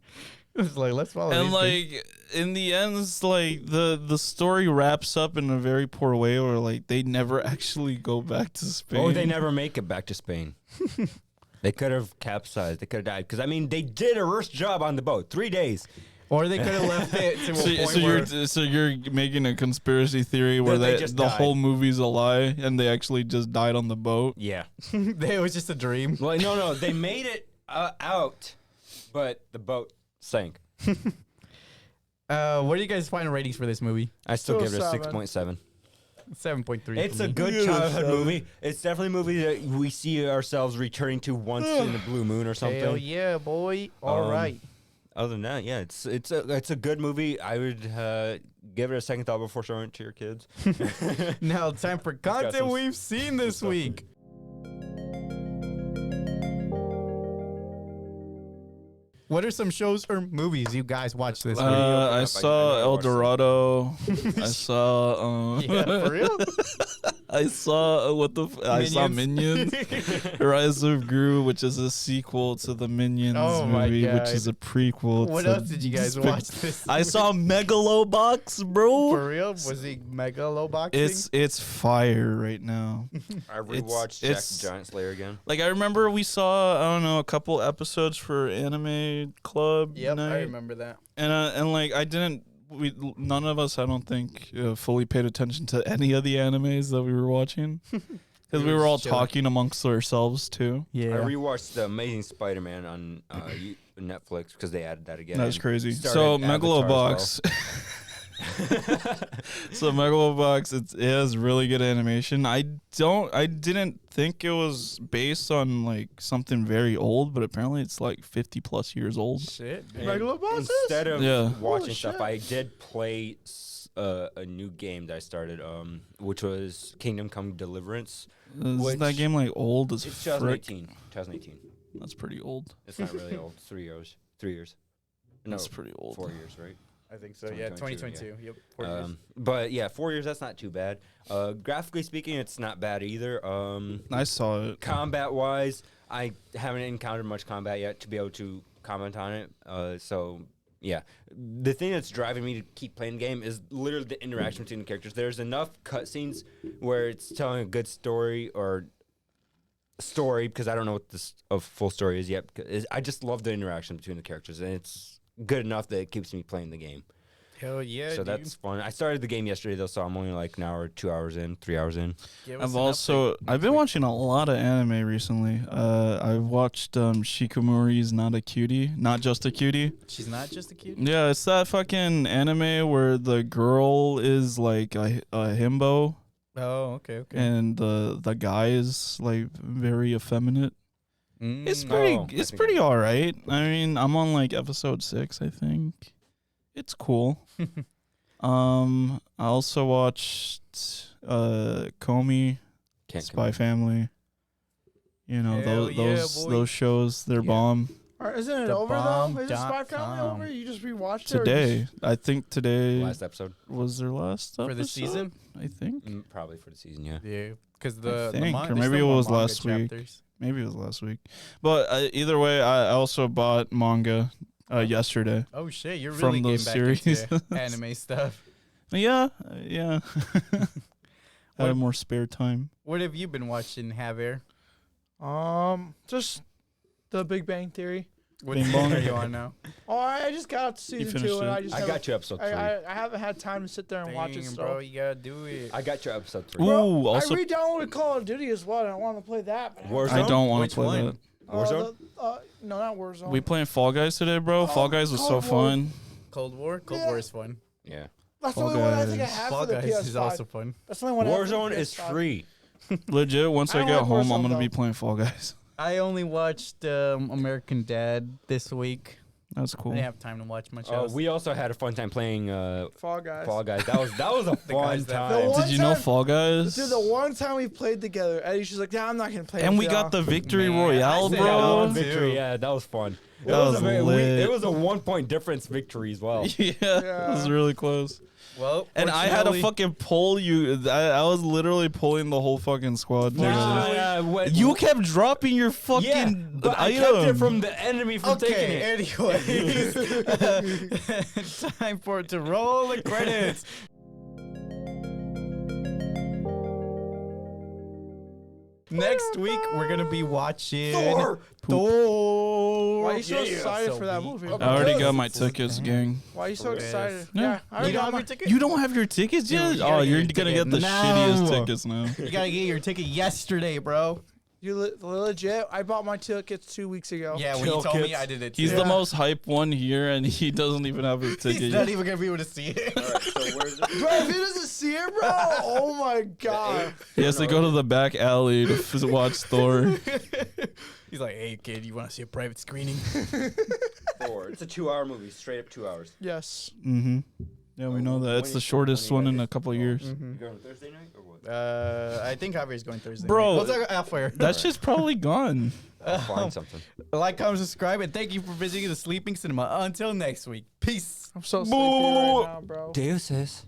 It's like, let's follow. And these things. like in the end, it's like the story wraps up in a very poor way, where like they never actually go back to Spain. Oh, they never make it back to Spain. They could have capsized. They could have died. Because, I mean, they did a worse job on the boat. 3 days. Or they could have left it to a point where So you're making a conspiracy theory where That they they just the died. whole movie's a lie and they actually just died on the boat. Yeah. it was just a dream. Well, no. They made it out, but the boat sank. What do you guys final ratings for this movie? I still give it a 7. 6.7. 7.3. It's for a me. good Yeah, childhood 7. movie. It's definitely a movie that we see ourselves returning to once in a blue moon or something. Hell yeah, boy! All right. Other than that, yeah, it's a good movie. I would give it a second thought before showing it to your kids. Now time for got content some we've seen this stuff. week. What are some shows or movies you guys watched this week? I I saw know I El watched it. Dorado. I saw. Yeah, for real? I saw I saw Minions. Rise of Gru, which is a sequel to the Minions Oh my movie, which God. is a prequel. What to else did you guys watch this I week? saw Megalobox, bro. For real? Was he megaloboxing? It's fire right now. I rewatched Jack it's- the Giant Slayer again. Like I remember we saw I don't know a couple episodes for Anime Club Yep, night, I remember that. and like I didn't. None of us, I don't think, fully paid attention to any of the animes that we were watching because we were all chilling. talking amongst ourselves too. Yeah. I rewatched The Amazing Spider-Man on Netflix because they added that again. That's and crazy. started So Avatar as Megalobox. So Megalobox, it has really good animation. I didn't think it was based on like something very old, but apparently it's like 50+ years old. Shit. And Regular bosses? Instead of Yeah. watching Holy stuff, shit. I did play a new game that I started, which was Kingdom Come Deliverance. Is that game like old as It's frick? 2018. 2018. That's pretty old. It's not really old. 3 years. 3 years. No, That's pretty old. 4 years, right? I think so. Yeah, 2022. Yep. 4 years. But yeah, 4 years. That's not too bad. Graphically speaking, it's not bad either. I saw it. Combat wise, I haven't encountered much combat yet to be able to comment on it. So yeah, the thing that's driving me to keep playing the game is literally the interaction between the characters. There's enough cutscenes where it's telling a good story because I don't know what this full story is yet. I just love the interaction between the characters, and it's good enough that it keeps me playing the game. Hell yeah, So that's fun. I started the game yesterday though, so I'm only like an hour, 2 hours in, 3 hours in. I've been watching a lot of anime recently. I watched Shikamuri's Not a Cutie, Not Just a Cutie. She's not just a cute. Yeah, it's that fucking anime where the girl is like a himbo Oh, okay. and the guy is like very effeminate. It's pretty all right. I mean, I'm on like episode 6, I think. It's cool. I also watched Comey, Spy Family. You know, those shows, they're bomb. Isn't it The over though? Is Spy Family bomb.com. over? You just rewatched it? Today. I think today Last episode. was their last episode. For the season? I think. Probably for the season, yeah. Yeah, because I think, or maybe it was last week. Maybe it was last week. But either way, I also bought manga yesterday. Oh shit, you're From really those getting back series. into anime stuff. Yeah. I What- have more spare time. What have you been watching, Javier? Just The Big Bang Theory. What Bing season bong. are you on now? Oh, I just got up to season finished 2, and it? I just I got you episode 3. I haven't had time to sit there and watch it. Dang, So. bro, you gotta do it. I got you episode 3. Ooh, also I re-downloaded Call of Duty as well, and I want to play that. But Warzone? I don't want Which to play one? that. Warzone? No, not Warzone. We playing Fall Guys today, bro. Fall Guys was so Cold War. fun. Cold War? Cold Yeah. War is fun. Yeah. That's the Fall only one I think I Guys. have Fall for the Guys PS5. is also fun. That's the only one I have for the Warzone is PS5. free. Legit, once I I don't get like home, I'm Warzone, gonna be though. playing Fall Guys. I only watched American Dad this week. That's I cool. didn't have time to watch much Oh, else. we also had a fun time playing Fall Guys. Fall Guys. That was a fun guys that- time. The one Did you know time- Fall Guys? Dude, the one time we played together, Eddie's just like, yeah, I'm not gonna play. And with we y'all." got the victory Man, royale, I said Yeah, that bro. was victory. Yeah, that was fun. That was lit. It was a 1-point difference victory as well. Yeah, it was really close. Well, And I had to fortunately- fucking pull you. I was literally pulling the whole fucking squad. You kept dropping your fucking yeah, but I item. kept it from the enemy from taking Okay, it. anyways. Time for it to roll the credits. Next week, we're going to be watching Thor. Why are you so Yeah, excited so for that we- movie? I already got my Yes. tickets, gang. Why are you so Yes. excited? Yeah. Yeah, I already You don't got have my your ticket? You don't have your tickets Dude, yet? you gotta Oh, get you're your gonna ticket get the now. shittiest tickets now. You got to get your ticket yesterday, bro. You legit? I bought my tickets 2 weeks ago. Yeah, when you Kill told me, kits. I did it too. He's Yeah. the most hype one here, and he doesn't even have his ticket He's yet. not even going to be able to see it. Alright, so where's it? Bro, if he doesn't see it, bro, oh my god. He has to go to the back alley to watch Thor. He's like, hey, kid, you want to see a private screening? Thor. It's a 2-hour movie, straight up 2 hours. Yes. Mm-hmm. Yeah, we know that. It's the shortest one in a couple years. You going Thursday night or what? I think Javier's going Thursday. Bro, night. We'll talk after. That shit's probably gone. I'll find something. Like, comment, subscribe, and thank you for visiting the Sleeping Cinema. Until next week. Peace. I'm so sleepy right now, bro. Deuces.